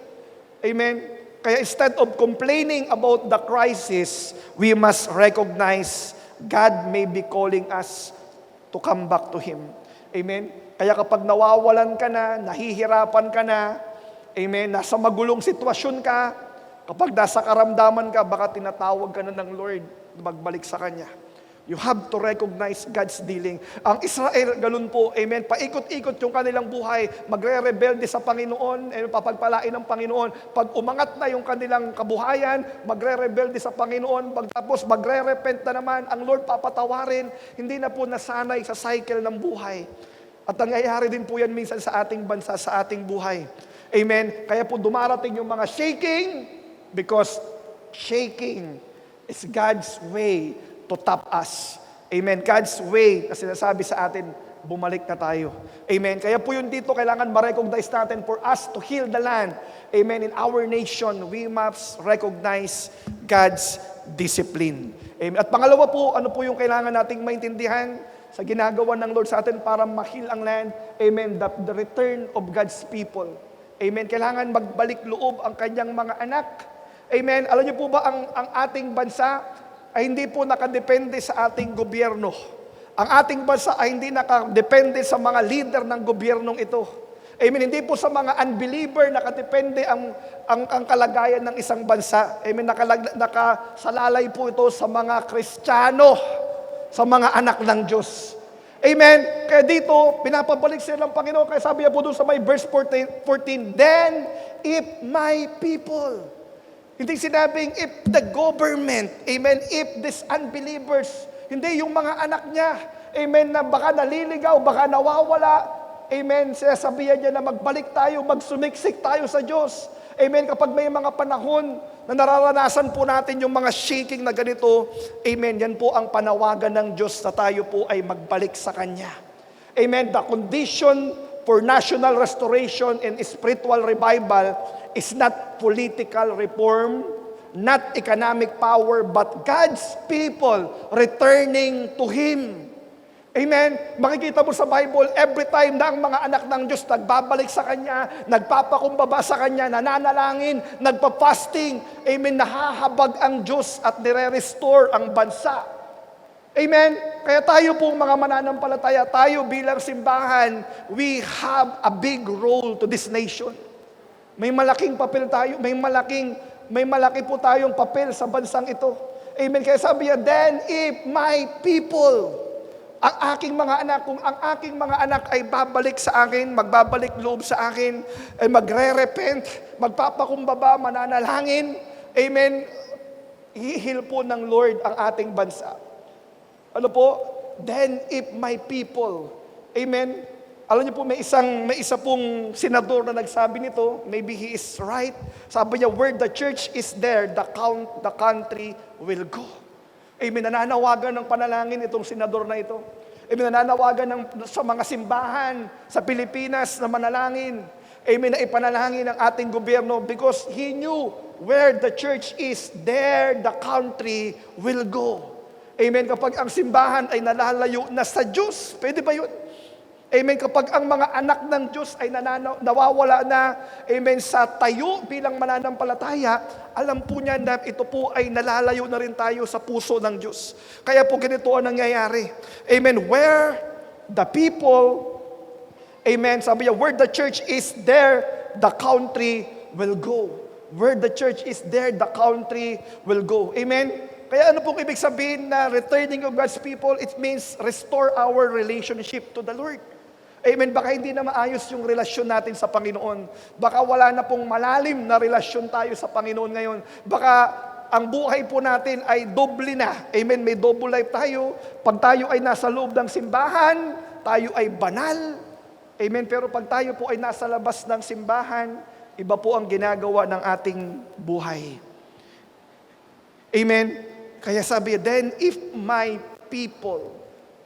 S4: Amen. Kaya instead of complaining about the crisis, we must recognize God may be calling us to come back to Him. Amen. Kaya kapag nawawalan ka na, nahihirapan ka na, amen, nasa magulong sitwasyon ka, kapag nasa karamdaman ka, baka tinatawag ka na ng Lord, magbalik sa Kanya. You have to recognize God's dealing. Ang Israel, ganun po, amen, paikot-ikot yung kanilang buhay, magre-rebelde sa Panginoon, papagpalain ng Panginoon. Pag umangat na yung kanilang kabuhayan, magre-rebelde sa Panginoon, tapos magre-repent na naman, ang Lord papatawarin, hindi na po nasanay sa cycle ng buhay. At nangyayari din po yan minsan sa ating bansa, sa ating buhay. Amen. Kaya po dumarating yung mga shaking, because shaking is God's way to tap us. Amen. God's way na sinasabi sa atin, bumalik na tayo. Amen. Kaya po yun dito, kailangan ma-recognize natin for us to heal the land. Amen. In our nation, we must recognize God's discipline. Amen. At pangalawa po, ano po yung kailangan nating maintindihan sa ginagawa ng Lord sa atin para ma-heal ang land? Amen. The return of God's people. Amen. Kailangan magbalik loob ang kanyang mga anak. Amen. Alam niyo po ba, ang ating bansa ay hindi po nakadepende sa ating gobyerno. Ang ating bansa ay hindi nakadepende sa mga leader ng gobyernong ito. Amen. Hindi po sa mga unbeliever nakadepende ang kalagayan ng isang bansa. Amen. Nakasalalay po ito sa mga Kristiyano, sa mga anak ng Diyos. Amen. Kaya dito, pinapabalik sila ng Panginoon. Kaya sabi niya po doon sa may verse 14, then if my people, hindi sinabing if the government, amen, if these unbelievers, hindi yung mga anak niya, amen, na baka naliligaw, baka nawawala, amen, sinasabihan niya na magbalik tayo, magsumiksik tayo sa Diyos. Amen, kapag may mga panahon na nararanasan po natin yung mga shaking na ganito, amen, yan po ang panawagan ng Diyos na tayo po ay magbalik sa Kanya. Amen, the condition for national restoration and spiritual revival is not political reform, not economic power, but God's people returning to Him. Amen? Makikita mo sa Bible, every time na ang mga anak ng Diyos nagbabalik sa Kanya, nagpapakumbaba sa Kanya, nananalangin, nagpa-fasting, amen, nahahabag ang Diyos at nire-restore ang bansa. Amen? Kaya tayo pong mga mananampalataya, tayo bilang simbahan, we have a big role to this nation. May malaking papel tayo, may malaki po tayong papel sa bansang ito. Amen. Kaya sabi niya, then if my people, ang aking mga anak, kung ang aking mga anak ay babalik sa akin, magbabalik loob sa akin, ay magre-repent, magpapakumbaba, mananalangin, amen, ihil po ng Lord ang ating bansa. Ano po? Then if my people, amen. Alam niyo po, may isa pong senador na nagsabi nito, maybe he is right. Sabi niya, where the church is there, the country will go. Amen, nananawagan ng panalangin itong senador na ito. Amen, nananawagan sa mga simbahan sa Pilipinas na manalangin. Amen, na ipanalangin ang ating gobyerno because he knew where the church is, there the country will go. Amen, kapag ang simbahan ay nalalayo na sa Diyos, pwede ba yun? Amen. Kapag ang mga anak ng Diyos ay nawawala na, amen, sa tayo bilang mananampalataya, alam po niya na ito po ay nalalayo na rin tayo sa puso ng Diyos. Kaya po ganito ang nangyayari. Amen. Where the people, amen, sabi niya, where the church is, there the country will go. Where the church is, there the country will go. Amen. Kaya ano pong ibig sabihin na returning of God's people? It means restore our relationship to the Lord. Amen. Baka hindi na maayos yung relasyon natin sa Panginoon. Baka wala na pong malalim na relasyon tayo sa Panginoon ngayon. Baka ang buhay po natin ay doble na. Amen. May double life tayo. Pag tayo ay nasa loob ng simbahan, tayo ay banal. Amen. Pero pag tayo po ay nasa labas ng simbahan, iba po ang ginagawa ng ating buhay. Amen. Kaya sabi, then if my people,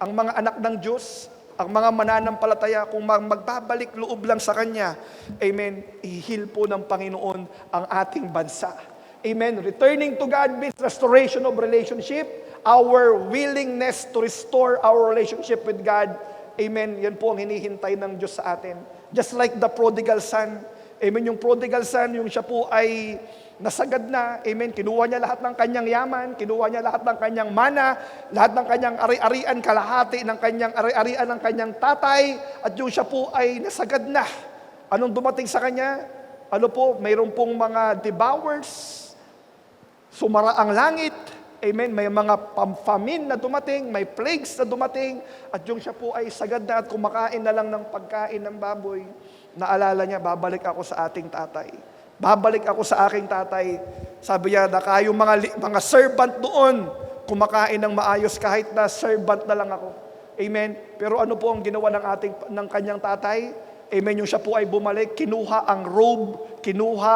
S4: ang mga anak ng Diyos, ang mga mananampalataya, kung magbabalik loob lang sa Kanya, amen, ihil po ng Panginoon ang ating bansa. Amen. Returning to God means restoration of relationship, our willingness to restore our relationship with God. Amen. Yan po ang hinihintay ng Diyos sa atin. Just like the prodigal son. Amen. Yung prodigal son, yung siya po ay nasagad na, amen, kinuha niya lahat ng kanyang yaman, kinuha niya lahat ng kanyang mana, lahat ng kanyang ari-arian, kalahati ng kanyang ari-arian ng kanyang tatay, at yung siya po ay nasagad na. Anong dumating sa kanya? Ano po, mayroon pong mga devours, sumara ang langit, amen, may mga famine na dumating, may plagues na dumating, at yung siya po ay sagad na at kumakain na lang ng pagkain ng baboy, naalala niya, babalik ako sa ating tatay. Babalik ako sa aking tatay. Sabi niya, na kayong mga servant doon, kumakain ng maayos kahit na servant na lang ako. Amen. Pero ano po ang ginawa ng kanyang tatay? Amen. Yung siya po ay bumalik, kinuha ang robe, kinuha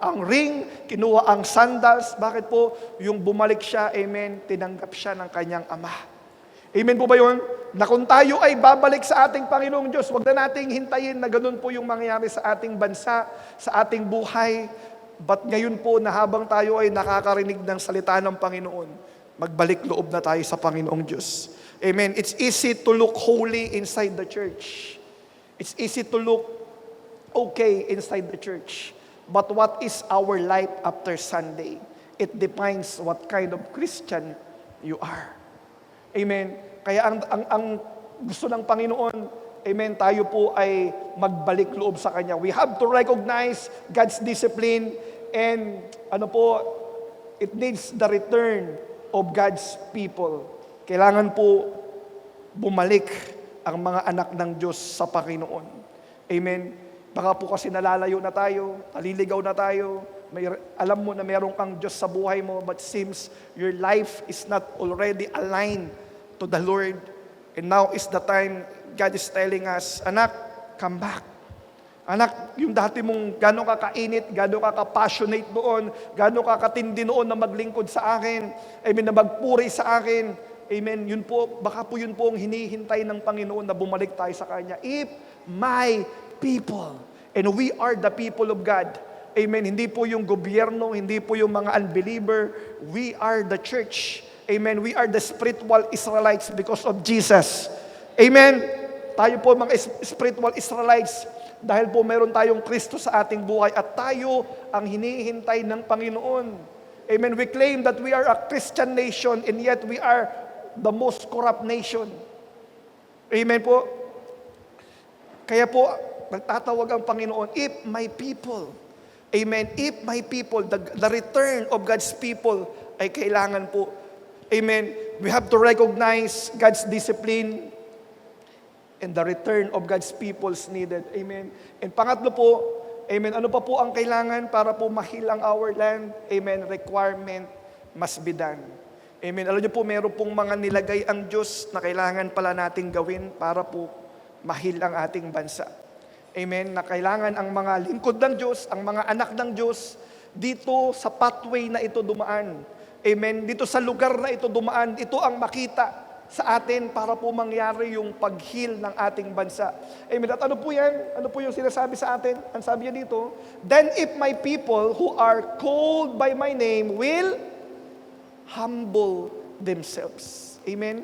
S4: ang ring, kinuha ang sandals. Bakit po? Yung bumalik siya, amen, tinanggap siya ng kanyang ama. Amen po ba yun? Na kung tayo ay babalik sa ating Panginoong Diyos, huwag na nating hintayin na ganun po yung mangyayari sa ating bansa, sa ating buhay. But ngayon po na habang tayo ay nakakarinig ng salita ng Panginoon, magbalik loob na tayo sa Panginoong Diyos. Amen. It's easy to look holy inside the church. It's easy to look okay inside the church. But what is our life after Sunday? It defines what kind of Christian you are. Amen. Kaya ang gusto ng Panginoon, amen, tayo po ay magbalik loob sa Kanya. We have to recognize God's discipline and it needs the return of God's people. Kailangan po bumalik ang mga anak ng Diyos sa Panginoon. Amen. Baka po kasi nalalayo na tayo, naliligaw na tayo, alam mo na meron kang Diyos sa buhay mo, but seems your life is not already aligned to the Lord. And now is the time God is telling us, anak, come back. Anak, yung dati mong gano'n ka kainit, gano'n ka passionate doon, gano'n ka katindi noon na maglingkod sa akin, amen, na magpuri sa akin, amen, yun po, baka po yun po ang hinihintay ng Panginoon na bumalik tayo sa Kanya. If my people, and we are the people of God, amen, hindi po yung gobyerno, hindi po yung mga unbeliever, we are the church. Amen. We are the spiritual Israelites because of Jesus. Amen. Tayo po mga spiritual Israelites dahil po meron tayong Kristo sa ating buhay at tayo ang hinihintay ng Panginoon. Amen. We claim that we are a Christian nation and yet we are the most corrupt nation. Amen po. Kaya po, nagtatawag ang Panginoon, if my people, amen, if my people, the return of God's people ay kailangan po. Amen. We have to recognize God's discipline and the return of God's people is needed. Amen. And pangatlo po, amen, ano pa po ang kailangan para po mahilang our land? Amen. Requirement must be done. Amen. Alam niyo po, meron pong mga nilagay ang Diyos na kailangan pala nating gawin para po mahil ang ating bansa. Amen. Na kailangan ang mga lingkod ng Diyos, ang mga anak ng Diyos, dito sa pathway na ito dumaan. Amen. Dito sa lugar na ito dumaan, ito ang makita sa atin para po mangyari yung paghil ng ating bansa. Amen. At ano po yan? Ano po yung sinasabi sa atin? Ang sabi niya dito, then if my people who are called by my name will humble themselves. Amen.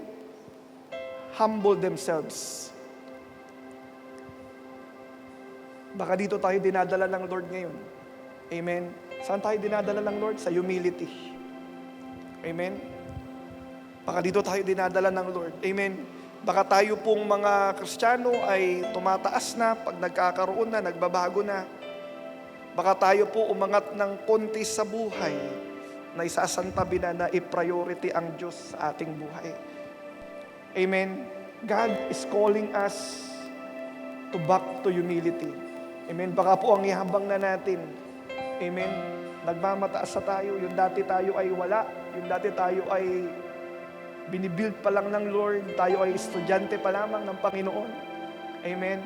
S4: Humble themselves. Baka dito tayo dinadala ng Lord ngayon. Amen. Saan tayo dinadala ng Lord? Sa humility. Amen. Baka dito tayo dinadala ng Lord. Amen. Baka tayo pong mga Kristiyano ay tumataas na pag nagkakaroon na, nagbabago na. Baka tayo po umangat ng konti sa buhay na isasantabi na i-priority ang Diyos sa ating buhay. Amen. God is calling us to back to humility. Amen. Baka po ang ihabang na natin. Amen. Nagmamataas na tayo. Yung dati tayo ay wala. Yung dati tayo ay binibuild pa lang ng Lord. Tayo ay estudyante pa lamang ng Panginoon. Amen.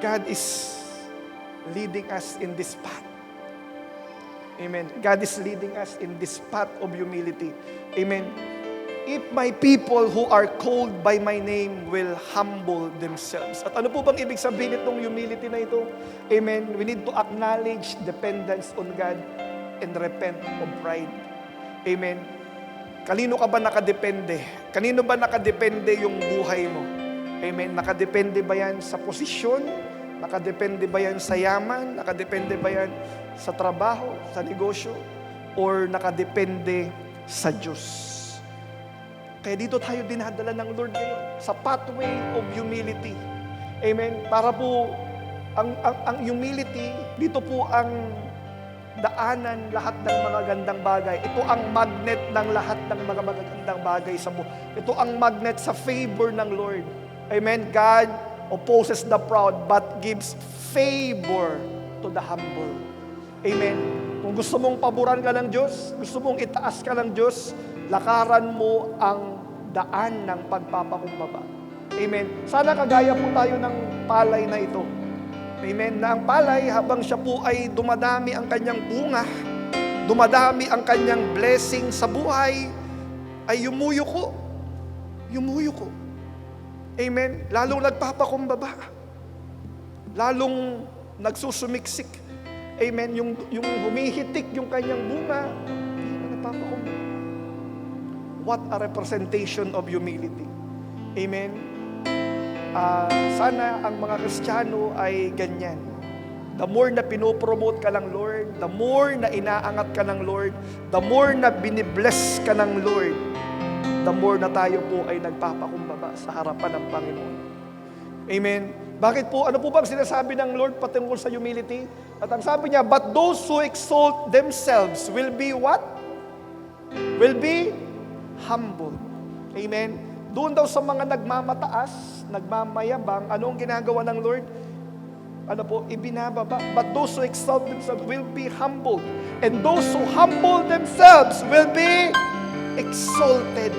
S4: God is leading us in this path. Amen. God is leading us in this path of humility. Amen. If my people who are called by my name will humble themselves. At ano po bang ibig sabihin itong humility na ito? Amen. We need to acknowledge dependence on God and repent of pride. Amen. Kanino ka ba nakadepende? Kanino ba nakadepende yung buhay mo? Amen. Nakadepende ba yan sa posisyon? Nakadepende ba yan sa yaman? Nakadepende ba yan sa trabaho, sa negosyo? Or nakadepende sa Diyos? Kaya dito tayo dinadala ng Lord ngayon sa pathway of humility. Amen. Para po, ang humility, dito po ang daanan lahat ng mga gandang bagay. Ito ang magnet ng lahat ng mga magagandang bagay sa buhay. Ito ang magnet sa favor ng Lord. Amen. God opposes the proud but gives favor to the humble. Amen. Kung gusto mong paboran ka ng Diyos, gusto mong itaas ka ng Diyos, lakaran mo ang daan ng pagpapakumbaba. Amen. Sana kagaya po tayo ng palay na ito. Amen. Na ang palay, habang siya po ay dumadami ang kanyang bunga, dumadami ang kanyang blessing sa buhay, ay yumuyuko. Yumuyuko. Amen. Lalong nagpapakumbaba. Lalong nagsusumiksik. Amen. Yung humihitik yung kanyang bunga, hindi na nagpapakumbaba. What a representation of humility. Amen. Sana ang mga Kristiyano ay ganyan. The more na pinopromote ka ng Lord, the more na inaangat ka ng Lord, the more na binibless ka ng Lord, the more na tayo po ay nagpapakumbaba sa harapan ng Panginoon. Amen. Bakit po? Ano po bang sinasabi ng Lord patungkol sa humility? At ang sabi niya, but those who exalt themselves will be what? Will be humble. Amen. Doon daw sa mga nagmamataas, nagmamayabang, anong ginagawa ng Lord? Ano po? Ibinababa. But those who exalt themselves will be humbled. And those who humble themselves will be exalted.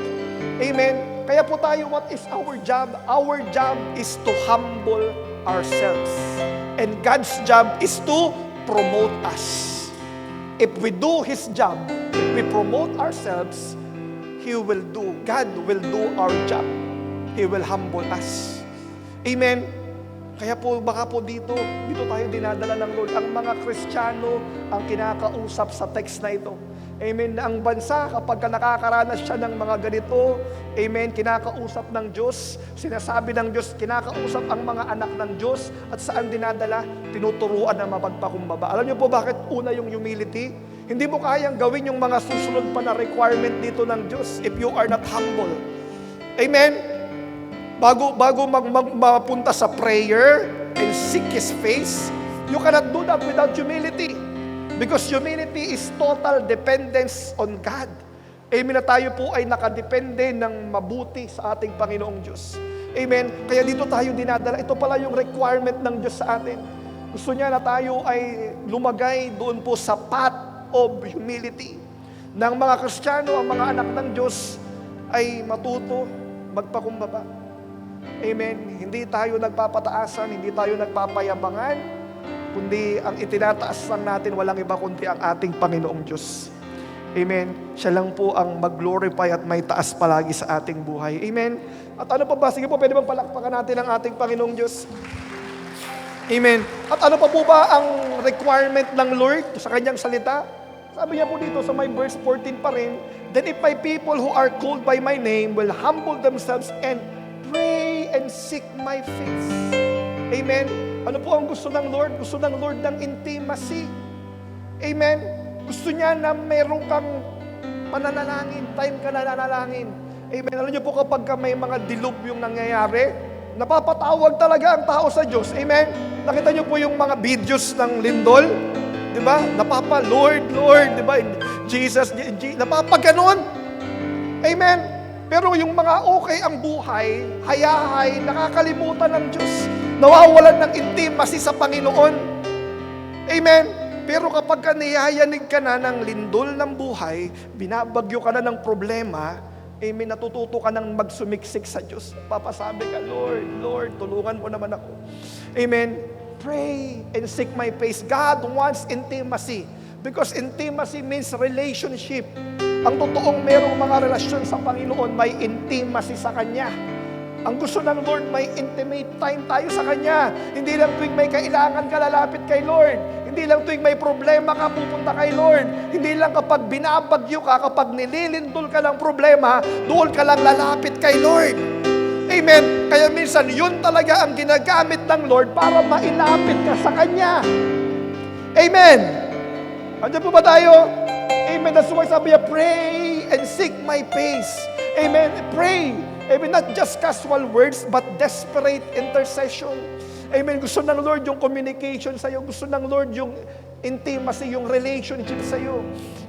S4: Amen. Kaya po tayo, what is our job? Our job is to humble ourselves. And God's job is to promote us. If we do His job, if we promote ourselves, God will do our job. He will humble us. Amen. Kaya po, baka po dito tayo dinadala ng Lord. Ang mga Kristiyano ang kinakausap sa text na ito. Amen. Na ang bansa, kapag nakakaranas siya ng mga ganito, amen, kinakausap ng Diyos, sinasabi ng Diyos, kinakausap ang mga anak ng Diyos, at saan dinadala? Tinuturuan na mapagpakumbaba. Alam niyo po bakit una yung humility? Hindi mo kayang gawin yung mga susunod pa na requirement dito ng Diyos if you are not humble. Amen? Bago mapunta sa prayer and seek His face, you cannot do that without humility. Because humility is total dependence on God. Amen na tayo po ay nakadepende ng mabuti sa ating Panginoong Diyos. Amen? Kaya dito tayo dinadala. Ito pala yung requirement ng Diyos sa atin. Gusto niya na tayo ay lumagay doon po sa path of humility. Ng mga Kristiyano, ang mga anak ng Diyos ay matuto magpakumbaba. Amen. Hindi tayo nagpapataasan, hindi tayo nagpapayabangan, kundi ang itinataas lang natin walang iba kundi ang ating Panginoong Diyos. Amen. Siya lang po ang mag-glorify at may taas palagi sa ating buhay. Amen. At ano pa ba? Sige po, pwede bang palakpakan natin ang ating Panginoong Diyos? Amen. At ano pa po ba ang requirement ng Lord sa kanyang salita? Sabi niya po dito sa may verse 14 pa rin, then if my people who are called by my name will humble themselves and Pray and seek my face. Amen. Ano po ang gusto ng Lord? Gusto ng Lord ng intimacy. Amen. Gusto niya na meron kang pananalangin, time ka na nanalangin. Amen. Alam niyo po kapag may mga dilubyong nangyayari, napapatawag talaga ang tao sa Diyos. Amen. Nakita niyo po yung mga videos ng lindol, di ba? Lord, di ba? Jesus, napapaganon. Amen. Pero yung mga okay ang buhay, hayahay, nakakalimutan ng Diyos, nawawalan ng intimacy sa Panginoon. Amen. Pero kapag niyayanig ka na ng lindol ng buhay, binabagyo ka na ng problema, amen, natututo ka nang magsumiksik sa Diyos. Papasabi ka, Lord, tulungan mo naman ako. Amen. Pray and seek my face. God wants intimacy. Because intimacy means relationship. Ang totoong merong mga relasyon sa Panginoon, may intimacy sa Kanya. Ang gusto ng Lord, may intimate time tayo sa Kanya. Hindi lang tuwing may kailangan ka, lalapit kay Lord. Hindi lang tuwing may problema ka, pupunta kay Lord. Hindi lang kapag binabagyo ka, kapag nililindol ka ng problema, doon ka lang lalapit kay Lord. Amen. Kaya minsan, yun talaga ang ginagamit ng Lord para mailapit ka sa Kanya. Amen. Andiyan po ba tayo? Amen. That's why sabi niya, pray and seek my face. Amen. Pray. Amen. Not just casual words, but desperate intercession. Amen. Gusto ng Lord yung communication sa'yo. Gusto ng Lord yung intimacy, yung relationship sa'yo.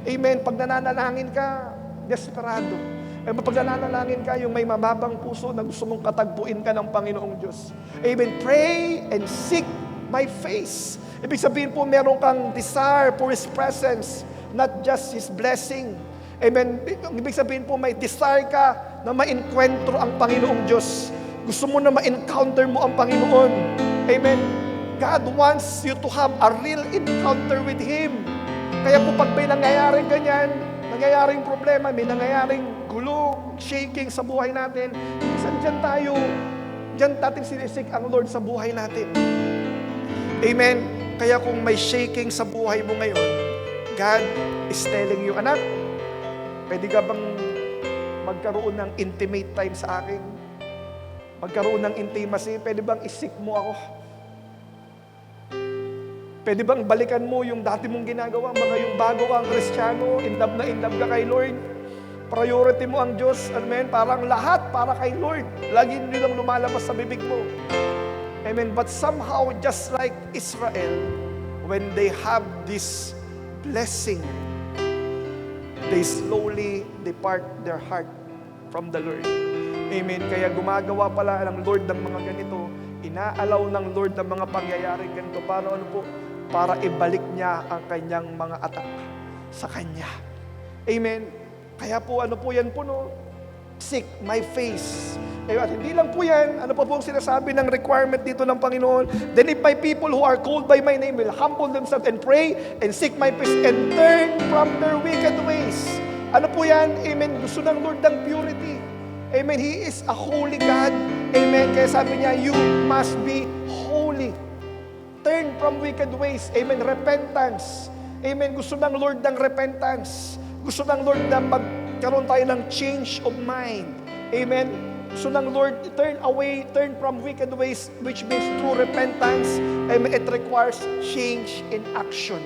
S4: Amen. Pag nananalangin ka, desperado. Amen. Pag nananalangin ka, yung may mababang puso na gusto mong katagpuin ka ng Panginoong Diyos. Amen. Pray and seek my face. Ibig sabihin po, meron kang desire for His presence, not just His blessing. Amen. Ibig sabihin po, may desire ka na ma-encuentro ang Panginoong Diyos. Gusto mo na ma-encounter mo ang Panginoon. Amen. God wants you to have a real encounter with Him. Kaya po pag may nangyayaring ganyan, nangyayaring problema, may nangyayaring gulo, shaking sa buhay natin, minsan dyan natin sinisik ang Lord sa buhay natin. Amen. Kaya kung may shaking sa buhay mo ngayon, God is telling you, anak, pwede ka bang magkaroon ng intimate time sa akin? Magkaroon ng intimacy? Pwede bang isik mo ako? Pwede bang balikan mo yung dati mong ginagawa? Mga yung bago kang Kristiyano, in love ka kay Lord. Priority mo ang Diyos. Amen? Parang lahat para kay Lord. Lagi nilang lumalabas sa bibig mo. Amen. But somehow, just like Israel, when they have this blessing, they slowly depart their heart from the Lord. Amen. Kaya gumagawa pala ng Lord ng mga ganito, inaalaw ng Lord ng mga pangyayaring ganito. Para ano po? Para ibalik niya ang kanyang mga atak sa Kanya. Amen. Kaya po, ano po yan po, no? Seek my face. At hindi lang po yan, ano pa po ang sinasabi ng requirement dito ng Panginoon? Then if my people who are called by my name will humble themselves and pray and seek my face and turn from their wicked ways. Ano po yan? Amen. Gusto ng Lord ng purity. Amen. He is a holy God. Amen. Kaya sabi niya, you must be holy. Turn from wicked ways. Amen. Repentance. Amen. Gusto ng Lord ng repentance. Gusto ng Lord na magkaroon tayo ng change of mind. Amen. Gusto ng Lord, turn from wicked ways, which means true repentance. Amen. It requires change in action.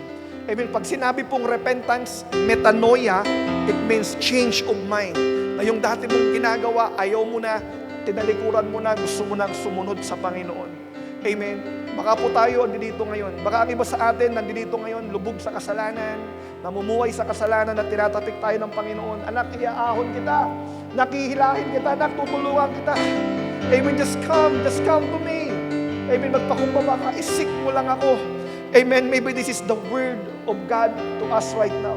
S4: Amen. Pag sinabi pong repentance, metanoia, it means change of mind. Na yung dati mong ginagawa, ayaw mo na, tinalikuran mo na, gusto mo nang sumunod sa Panginoon. Amen. Baka po tayo nandito ngayon. Baka ang iba sa atin nandito ngayon, lubog sa kasalanan, namumuhay sa kasalanan at tinatapik tayo ng Panginoon. Anak, iaahon kita. Nakihilahin kita, anak, tutulungan kita. Amen. Just come to me. Amen. Magpakumbaba ka, isik mo lang ako. Amen. Maybe this is the word of God to us right now.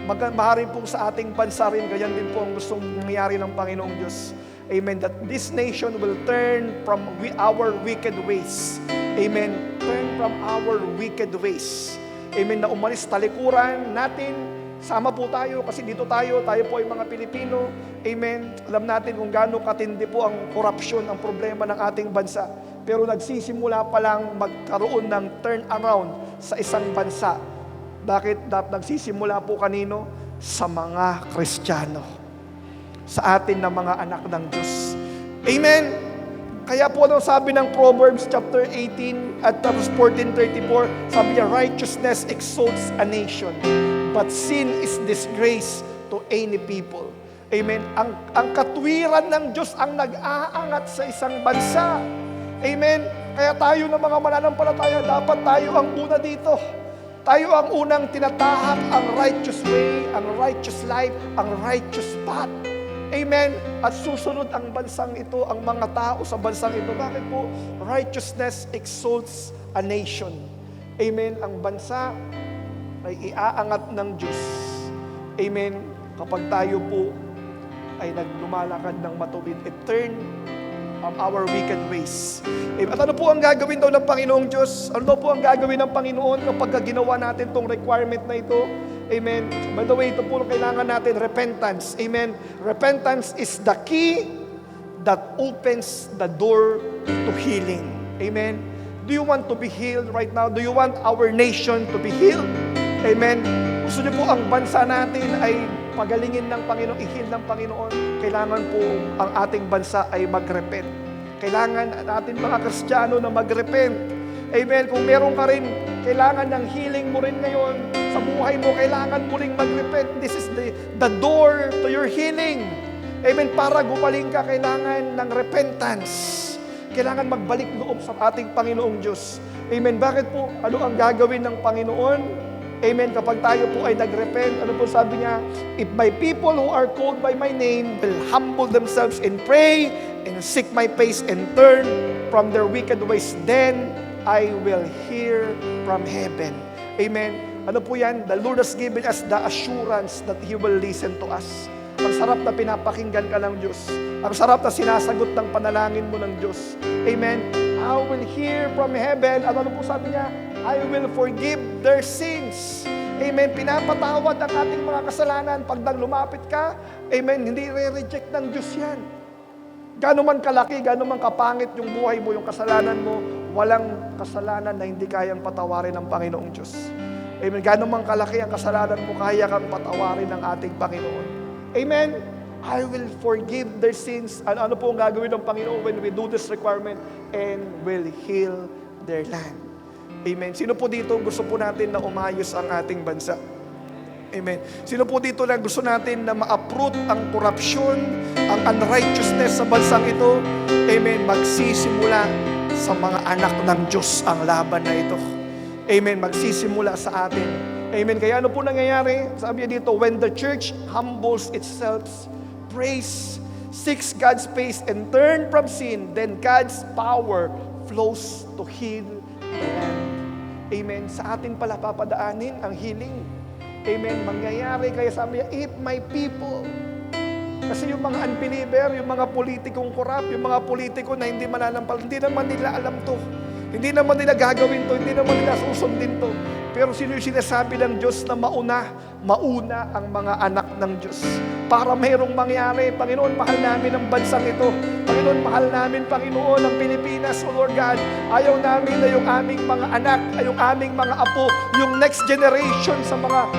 S4: Maaaring po sa ating bansa rin, ganyan din po ang gustong mangyari ng Panginoong Diyos. Amen. That this nation will turn from our wicked ways. Amen. Turn from our wicked ways. Amen. Na umalis talikuran natin. Sama po tayo kasi dito tayo po ay mga Pilipino. Amen. Alam natin kung gaano katindi po ang korupsyon, ang problema ng ating bansa. Pero nagsisimula pa lang magkaroon ng turnaround sa isang bansa. Bakit? Nagsisimula po kanino? Sa mga Kristiyano. Sa atin na mga anak ng Diyos. Amen? Kaya po ano sabi ng Proverbs chapter 18 at tapos 14:34, sabi niya, righteousness exalts a nation, but sin is disgrace to any people. Amen? Ang katwiran ng Diyos ang nag-aangat sa isang bansa. Amen? Kaya tayo na mga mananampalataya, dapat tayo ang una dito. Tayo ang unang tinatahak ang righteous way, ang righteous life, ang righteous path. Amen? At susunod ang bansang ito, ang mga tao sa bansang ito. Bakit po? Righteousness exalts a nation. Amen? Ang bansa ay iaangat ng Diyos. Amen? Kapag tayo po ay naglumalakad ng matuwid, turn our wicked ways. At ano po ang gagawin daw ng Panginoong Diyos? Ano po ang gagawin ng Panginoon kapag ginawa natin tong requirement na ito? Amen. By the way, ito po kailangan natin, repentance. Amen. Repentance is the key that opens the door to healing. Amen. Do you want to be healed right now? Do you want our nation to be healed? Amen. Gusto niyo po ang bansa natin ay pagalingin ng Panginoon, i-heal ng Panginoon. Kailangan po ang ating bansa ay mag-repent. Kailangan natin mga Kristiyano na mag-repent. Amen. Kung meron ka rin, kailangan ng healing mo rin ngayon sa buhay mo, kailangan mo rin mag-repent. This is the door to your healing. Amen. Para gumaling ka, kailangan ng repentance. Kailangan magbalik loob sa ating Panginoong Diyos. Amen. Bakit po? Ano ang gagawin ng Panginoon? Amen. Kapag tayo po ay nag-repent, ano po sabi niya? If my people who are called by my name will humble themselves and pray and seek my face and turn from their wicked ways, then I will hear from heaven. Amen. Ano po yan? The Lord has given us the assurance that He will listen to us. Ang sarap na pinapakinggan ka ng Diyos. Ang sarap na sinasagot ng panalangin mo ng Diyos. Amen. I will hear from heaven. At ano po sabi niya? I will forgive their sins. Amen. Pinapatawad ang ating mga kasalanan. Pag nang lumapit ka, amen, hindi re-reject ng Diyos yan. Gano'n man kalaki, gano'n man kapangit yung buhay mo, yung kasalanan mo, walang kasalanan na hindi kayang patawarin ng Panginoong Diyos. Amen. Gano'n man kalaki ang kasalanan mo, kaya kang patawarin ng ating Panginoon. Amen. I will forgive their sins. Ano po ang gagawin ng Panginoon when we do this requirement? And will heal their land. Amen. Sino po dito gusto po natin na umayos ang ating bansa? Amen. Sino po dito lang gusto natin na ma-uproot ang korupsyon, ang unrighteousness sa bansang ito? Amen. Magsisimula sa mga anak ng Diyos ang laban na ito. Amen. Magsisimula sa atin. Amen. Kaya ano po nangyayari? Sabi niya dito, when the church humbles itself, praise, seeks God's face, and turn from sin, then God's power flows to heal the land. Amen. Sa atin pala papadaanin ang healing. Amen. Mangyayari. Kaya sabi niya, if my people. Kasi yung mga unbeliever, yung mga politikong corrupt, yung mga politiko na hindi mananampal, hindi naman nila alam to. Hindi naman nila gagawin to, hindi naman nila susundin to. Pero sino yung sinasabi ng Diyos na mauna ang mga anak ng Diyos? Para mayroong mangyari, Panginoon, mahal namin ang bansang ito. Panginoon, mahal namin, Panginoon, ang Pilipinas, O Lord God. Ayaw namin na yung aming mga anak, yung aming mga apo, yung next generation sa mga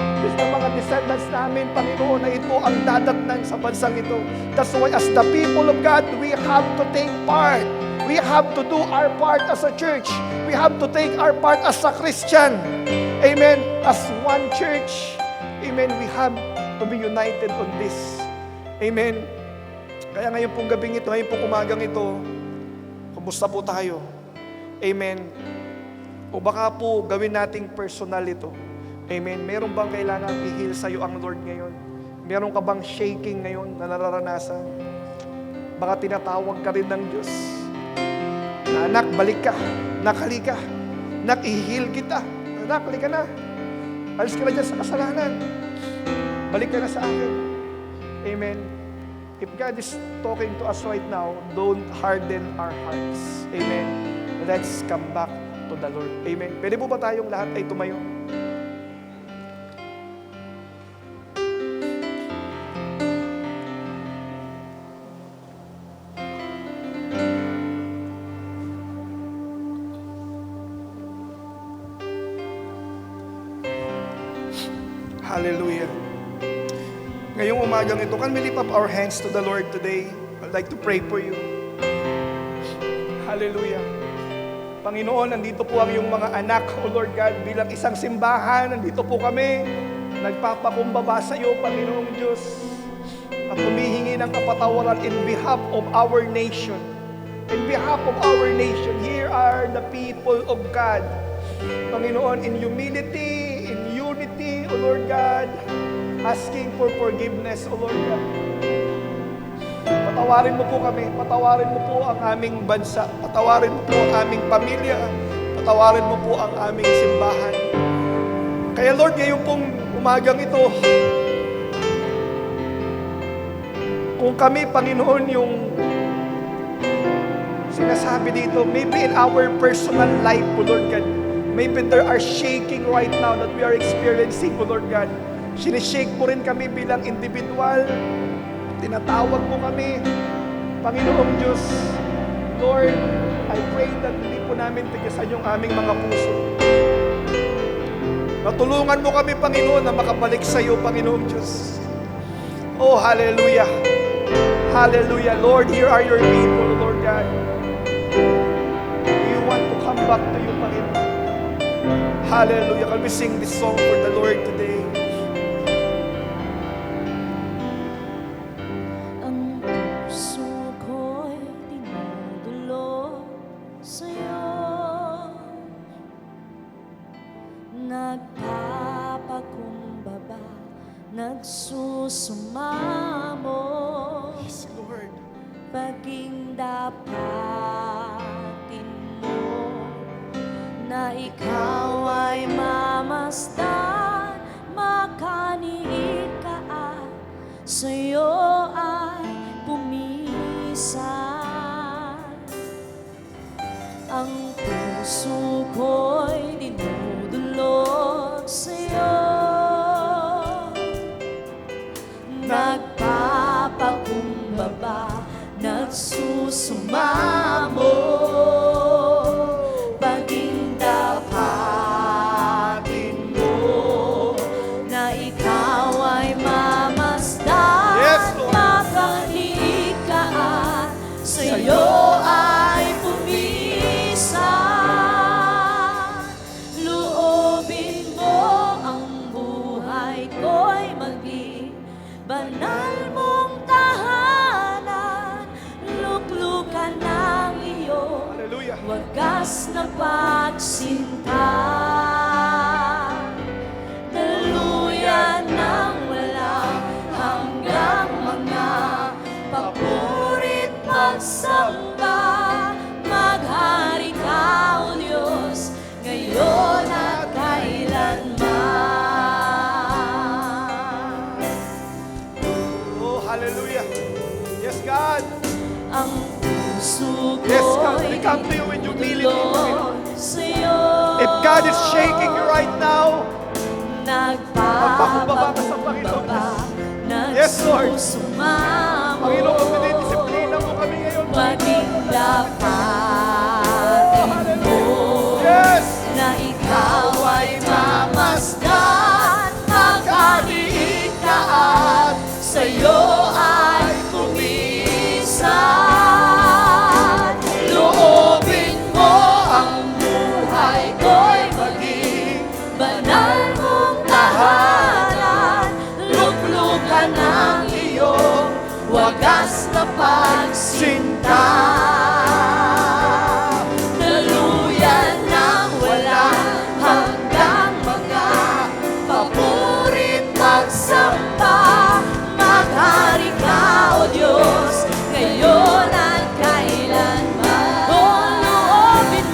S4: descendants namin, Panginoon, na ito ang dadatnan sa bansang ito. That's why as the people of God, we have to take part. We have to do our part as a church. We have to take our part as a Christian. Amen. As one church. Amen. We have to be united on this. Amen. Kaya ngayon pong gabing ito, ngayon pong umagang ito, kumusta po tayo? Amen. O baka po gawin nating personal ito. Amen. Meron bang kailangan i-heal sa'yo ang Lord ngayon? Meron ka bang shaking ngayon na nararanasan? Baka tinatawag ka rin ng Diyos. Anak, balik ka. Anak, halika. Anak, i-heal kita. Anak, halika na. Alis ka na dyan sa kasalanan. Balik ka na sa akin. Amen. If God is talking to us right now, don't harden our hearts. Amen. Let's come back to the Lord. Amen. Pwede po ba tayong lahat ay tumayo? Hallelujah. Ngayong umagang ito, can we lift up our hands to the Lord today? I'd like to pray for you. Hallelujah. Panginoon, nandito po ang iyong mga anak, O Lord God, bilang isang simbahan, nandito po kami, nagpapakumbaba sa iyo, Panginoong Diyos, at humihingi ng kapatawaran in behalf of our nation. In behalf of our nation, here are the people of God. Panginoon, in humility, in unity, O Lord God, asking for forgiveness, O Lord God. Patawarin mo po kami, patawarin mo po ang aming bansa, patawarin mo po ang aming pamilya, patawarin mo po ang aming simbahan. Kaya Lord, ngayon pong umagang ito, kung kami, Panginoon, yung sinasabi dito, maybe in our personal life, O Lord God, maybe there are shaking right now that we are experiencing, O Lord God. Sinishake mo rin kami bilang individual, tinatawag mo kami, Panginoong Diyos. Lord, I pray that hindi po namin tigasan yung aming mga puso. Matulungan mo kami, Panginoon, na makabalik sa iyo, Panginoong Diyos. Oh, hallelujah. Hallelujah. Lord, here are your people, Lord God. We want to come back to you, Panginoon. Hallelujah. Can we sing this song for the Lord today?
S3: Ang puso ko'y dinudulog sa'yo, nagpapakumbaba, nagsusumamo.
S4: Yes, Lord.
S3: Paging dapatin mo na ikaw ay mamasdan, makaniit ka at sa'yo ay pumisan. Ang puso ko'y dinudulog sa'yo, nagpapakumbaba, nagsusumamo. Paging dapatin mo na ikaw ay mamasdan,
S4: Yes, Lord.
S3: makaniit ka at sa'yo ay pumisan. Loobin mo ang buhay ko'y maging banal mong tahanan, luklukan ng iyong
S4: Hallelujah.
S3: wagas na pagsinta. Daluyan ng walang hanggang mga papurit pagsamba, maghari ka, O Diyos, ngayon at kailanman.
S4: Oh, hallelujah. Yes, God.
S3: Ang puso
S4: Yes, God.
S3: ko'y
S4: We come to you in humility, Panginoon.
S3: sa'yo.
S4: If God is shaking you right now,
S3: Nagpapakumbaba
S4: ka sa Panginoon. Yes, Lord.
S3: nagsusumamo.
S4: Panginoon, dinidisiplina mo kami ngayon.
S3: Maging dapatin mo
S4: Yes.
S3: na ikaw ay mamasdan, makaliit ka at sa'yo ay pumisan. Loobin mo ang buhay ko'y maging banal mong tahanan, luklukan ng iyong wagas na pagsinta. Daluyan ng walang hanggang mga papurit magsamba, maghari ka, O Diyos, ngayon at kailanman. Loobin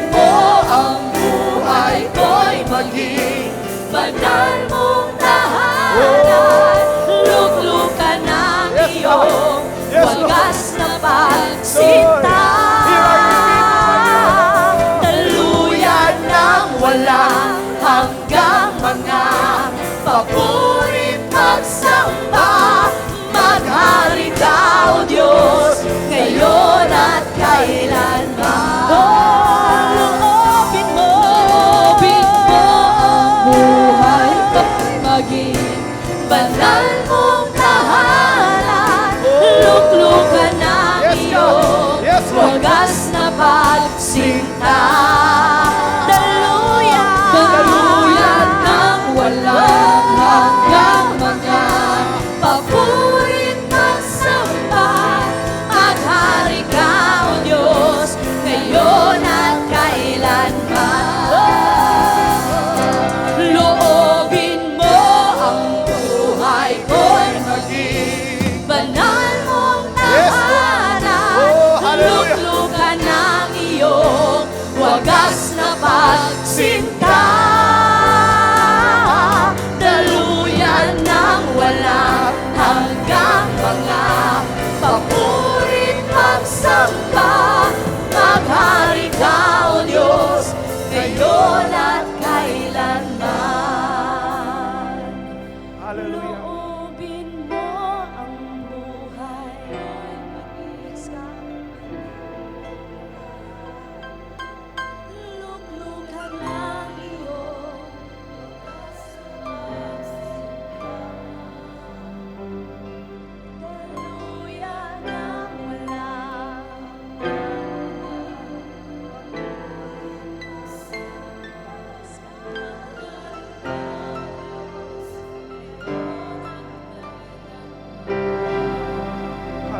S3: mo ang buhay ko'y maging banal mong tahanan, luklukan ng iyong
S4: Yes, Lord.
S3: wagas na pagsinta. Daluyan ng walang hanggang mga papurit magsamba, maghari ka, O Diyos, ngayon at kailanman. Loobin mo ang buhay ko'y maging banal mong tahanan, luklukan ng
S4: Yes, God.
S3: iyong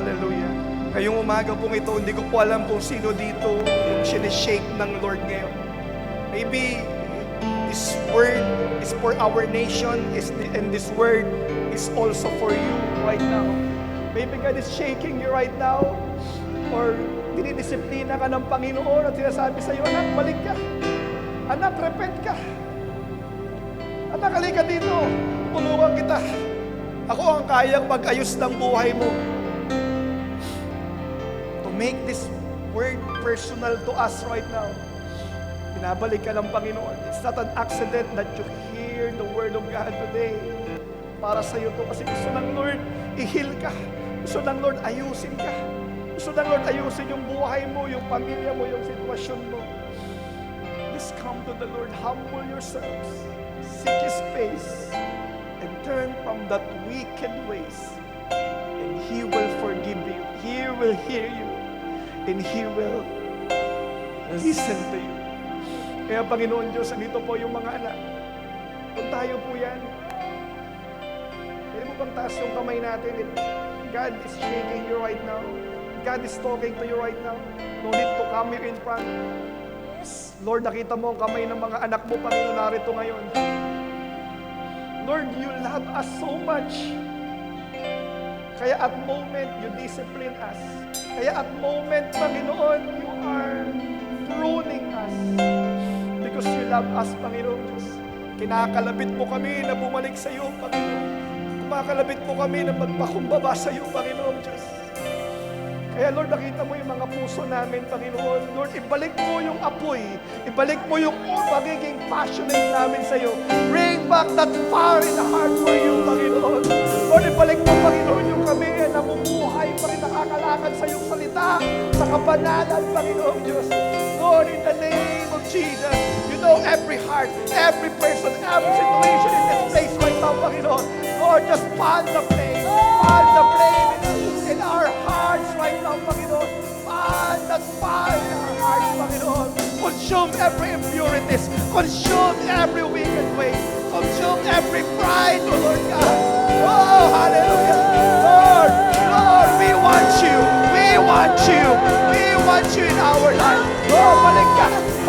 S4: Hallelujah. Ngayong umaga pong ito, hindi ko po alam kung sino dito yung sinishake ng Lord ngayon. Maybe this word is for our nation, and this word is also for you right now. Maybe God is shaking you right now, or dinidisiplina ka ng Panginoon at sinasabi sa iyo, anak, balik ka. Anak, repent ka. Anak, halika dito. Tulungan kita. Ako ang kayang mag-ayos ng buhay mo. To make this word personal to us right now, binabalik ka ng Panginoon. It's not an accident that you hear the word of God today. Para sa iyo to, kasi gusto ng Lord i-heal ka. Gusto ng Lord ayusin ka. Gusto ng Lord ayusin yung buhay mo, yung pamilya mo, yung sitwasyon mo. Just come to the Lord, humble yourselves, seek His face, and turn from that wicked ways. And He will forgive you. He will hear you. And He will listen to you. Kaya Panginoon Diyos, andito po yung mga anak. Kung tayo po yan, pwede mo bang taas yung kamay natin? God is shaking you right now. God is talking to you right now. No need to come here in front. Lord, nakita mo ang kamay ng mga anak mo, Panginoon, narito ngayon. Lord, you love us so much. Kaya at moment, you discipline us. Kaya at moment, Panginoon, you are pruning us. Because you love us, Panginoon Diyos. Kinakalabit mo kami na bumalik sa iyo, Panginoon. Kumakalabit mo kami na magpakumbaba sa iyo, Panginoon Diyos. Kaya Lord, nakita mo yung mga puso namin, Panginoon. Lord, ibalik mo yung apoy. Ibalik mo yung pagiging passionate namin sa iyo. Bring back that fire in the heart for you, Panginoon. Lord, ibalik mo, Panginoon, yung kami na bumuhay pa rin nakakalakad sa iyong salita, sa kabanalan, Panginoon Diyos. Lord, in the name of Jesus, you know every heart, every person, every situation in this place right now, Panginoon. Lord, just fan the flame in our hearts right now, Panginoon. Fan that fire in our hearts, Panginoon. Consume every impurities. Consume every wicked way. Consume every pride, O Lord God. Oh, hallelujah. Lord, we want you. We want you. We want you in our life. Oh,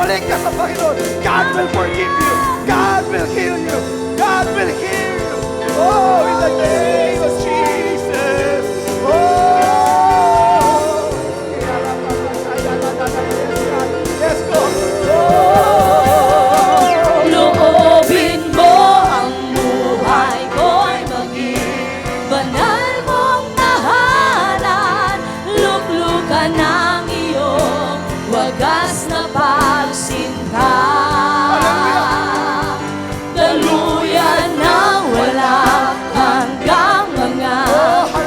S4: balik ka sa Panginoon. God will forgive you. God will heal you. God will heal you. Oh, in the name of Jesus. Oh! Yes, go!
S3: Loobin mo ang buhay ko'y maging banal mong tahanan. Luklukan ng iyong wagas na pagsinta. Daluyan ng walang hanggang mga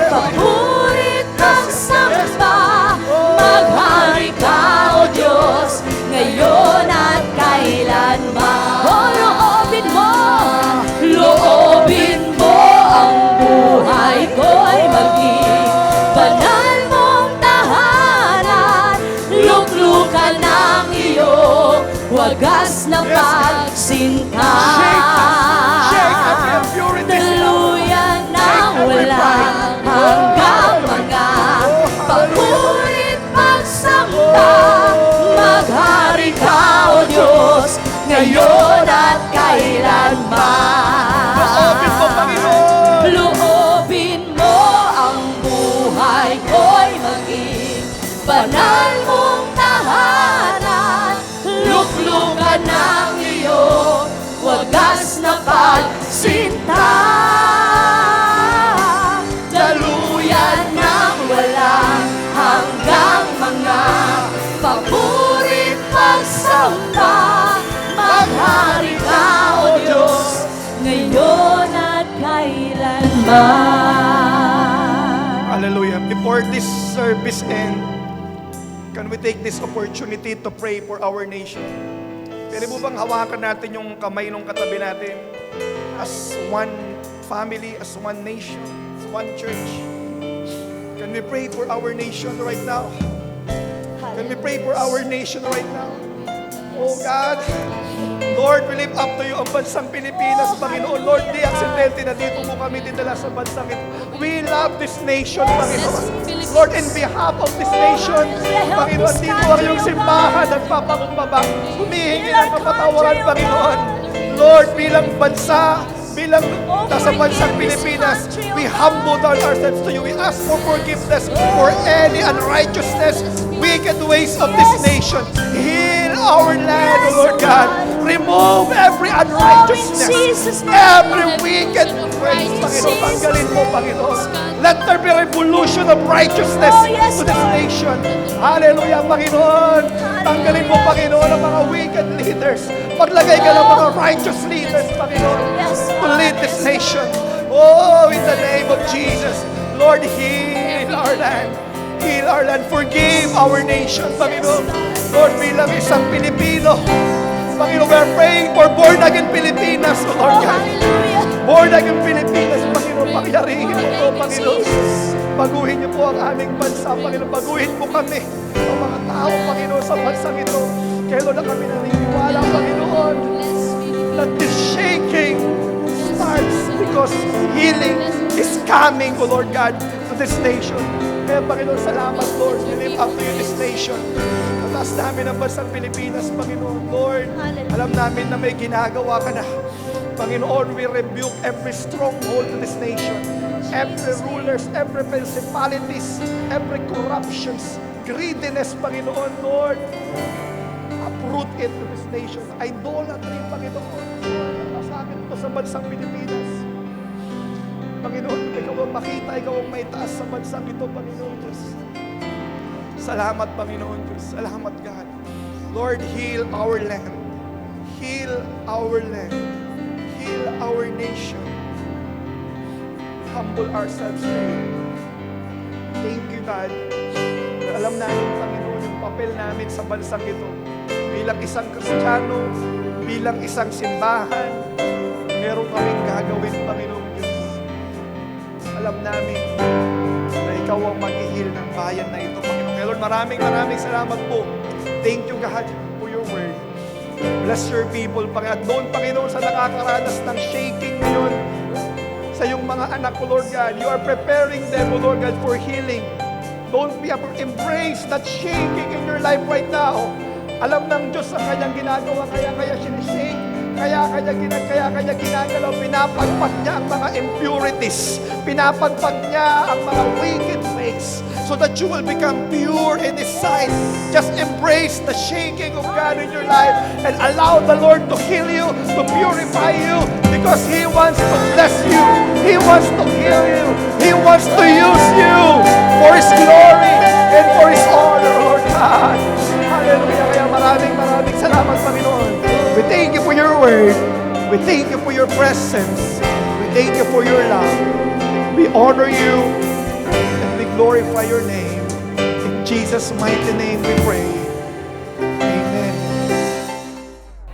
S3: papurit at samba. Maghari ka, O Diyos, ngayon at kailanman. O loobin mo ang buhay ko'y maging banal mong tahanan. Luklukan ng iyong wagas na pagsinta. Daluyan ng walang hanggang mga papurit pagsamba. Maghari ka, O Diyos, ngayon at kailanman.
S4: Loobin mo, Panginoon.
S3: Loobin mo ang buhay ko'y maging banal mong tahanan. Luklukan ng iyong wagas na pagsinta. Daluyan ng walang hanggang mga papurit pagsamba. Maghari ka, O Diyos, ngayon at kailanman.
S4: Hallelujah. Before this service ends, can we take this opportunity to pray for our nation? Pwede mo bang hawakan natin yung kamay ng katabi natin as one family, as one nation, as one church? Can we pray for our nation right now? Can we pray for our nation right now? Oh God, Lord, we lift up to you ang bansang Pilipinas, Panginoon. Lord, di aksidente na dito mo kami dinala sa bansang ito. We love this nation, Panginoon. Lord, in behalf of this nation, Panginoon, dito ang iyong simbahan nagpapakumbaba. Humihingi ng kapatawaran, Panginoon. Lord, bilang bansa, bilang nasa bansang Pilipinas, we humble down ourselves to you. We ask for forgiveness for any unrighteousness, wicked ways of this nation. Heal our land, O Lord God. Remove every unrighteousness, every wicked ways, Panginoon. Tanggalin mo, Panginoon. Let there be revolution of righteousness to this nation. Hallelujah, Panginoon. Tanggalin mo, Panginoon, ang mga wicked leaders. Paglagay ka ng mga righteous leaders, Panginoon, to lead this nation. Oh, in the name of Jesus, Lord, heal our land. Heal our land. Forgive our nation, Panginoon. Lord, bilang isang Pilipino, Panginoon, we are praying for born-again Pilipinas, Lord God. Born-again Pilipinas, Panginoon, pagyarihin mo po, Panginoon. Baguhin niyo po ang aming bansa, Panginoon. Baguhin mo kami, ang mga tao, Panginoon, sa bansang ito. Kaya Lord, na kami naniniwala, Panginoon, that this shaking starts because healing is coming, O Lord God, to this nation. Kaya Panginoon, salamat, Lord. We lift up to you this nation. Mataas namin ang bansang Pilipinas, Panginoon. Lord, alam namin na may ginagawa ka na. Panginoon, we rebuke every stronghold to this nation. Every rulers, every principalities, every corruptions, greediness, Panginoon, Lord. Uproot it to this nation. Idolatry, Panginoon. Masakit po sa bansang Pilipinas. Panginoon, ikaw ang makita, ikaw ang may taas sa bansang ito, Panginoon Diyos. Salamat, Panginoon Diyos. Salamat, God. Lord, heal our land. Heal our land. Heal our nation. Humble ourselves to you. Thank you, God. Alam namin, Panginoon, yung papel namin sa bansang ito. Bilang isang Kristiyano, bilang isang simbahan, meron kaming gagawin, Panginoon Diyos. Alam namin na ikaw ang mag-ihil ng bayan na ito, Panginoon. Kaya Lord, maraming salamat po. Thank you, God, for your word. Bless your people, Panginoon. At doon, Panginoon, sa nakakaranas ng shaking ngayon, sa iyong mga anak, O Lord God, you are preparing them, O Lord God, for healing. Don't be embrace that shaking in your life right now. Alam ng Diyos ang kanyang ginagawa, kaya sinishake, kaya kanya ginagalaw, pinapagpag niya ang mga impurities, pinapagpag niya ang mga wicked ways, so that you will become pure in His sight. Just embrace the shaking of God in your life and allow the Lord to heal you, to purify you, because He wants to bless you. He wants to heal you. He wants to use you for His glory and for His honor, Lord God. Hallelujah. Kaya maraming salamat, Panginoon. We thank you for your word. We thank you for your presence. We thank you for your love. We honor you and we glorify your name. In Jesus' mighty name we pray. Amen.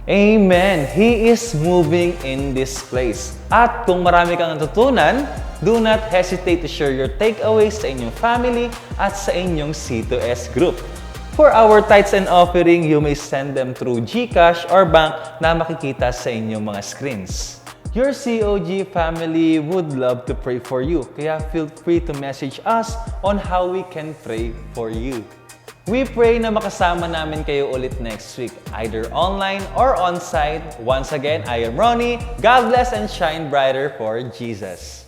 S1: Amen! He is moving in this place. At kung marami kang natutunan, do not hesitate to share your takeaways sa inyong family at sa inyong C2S group. For our tithes and offering, you may send them through GCash or bank na makikita sa inyong mga screens. Your COG family would love to pray for you, kaya feel free to message us on how we can pray for you. We pray na makasama namin kayo ulit next week, either online or on-site. Once again, I am Ronnie. God bless and shine brighter for Jesus.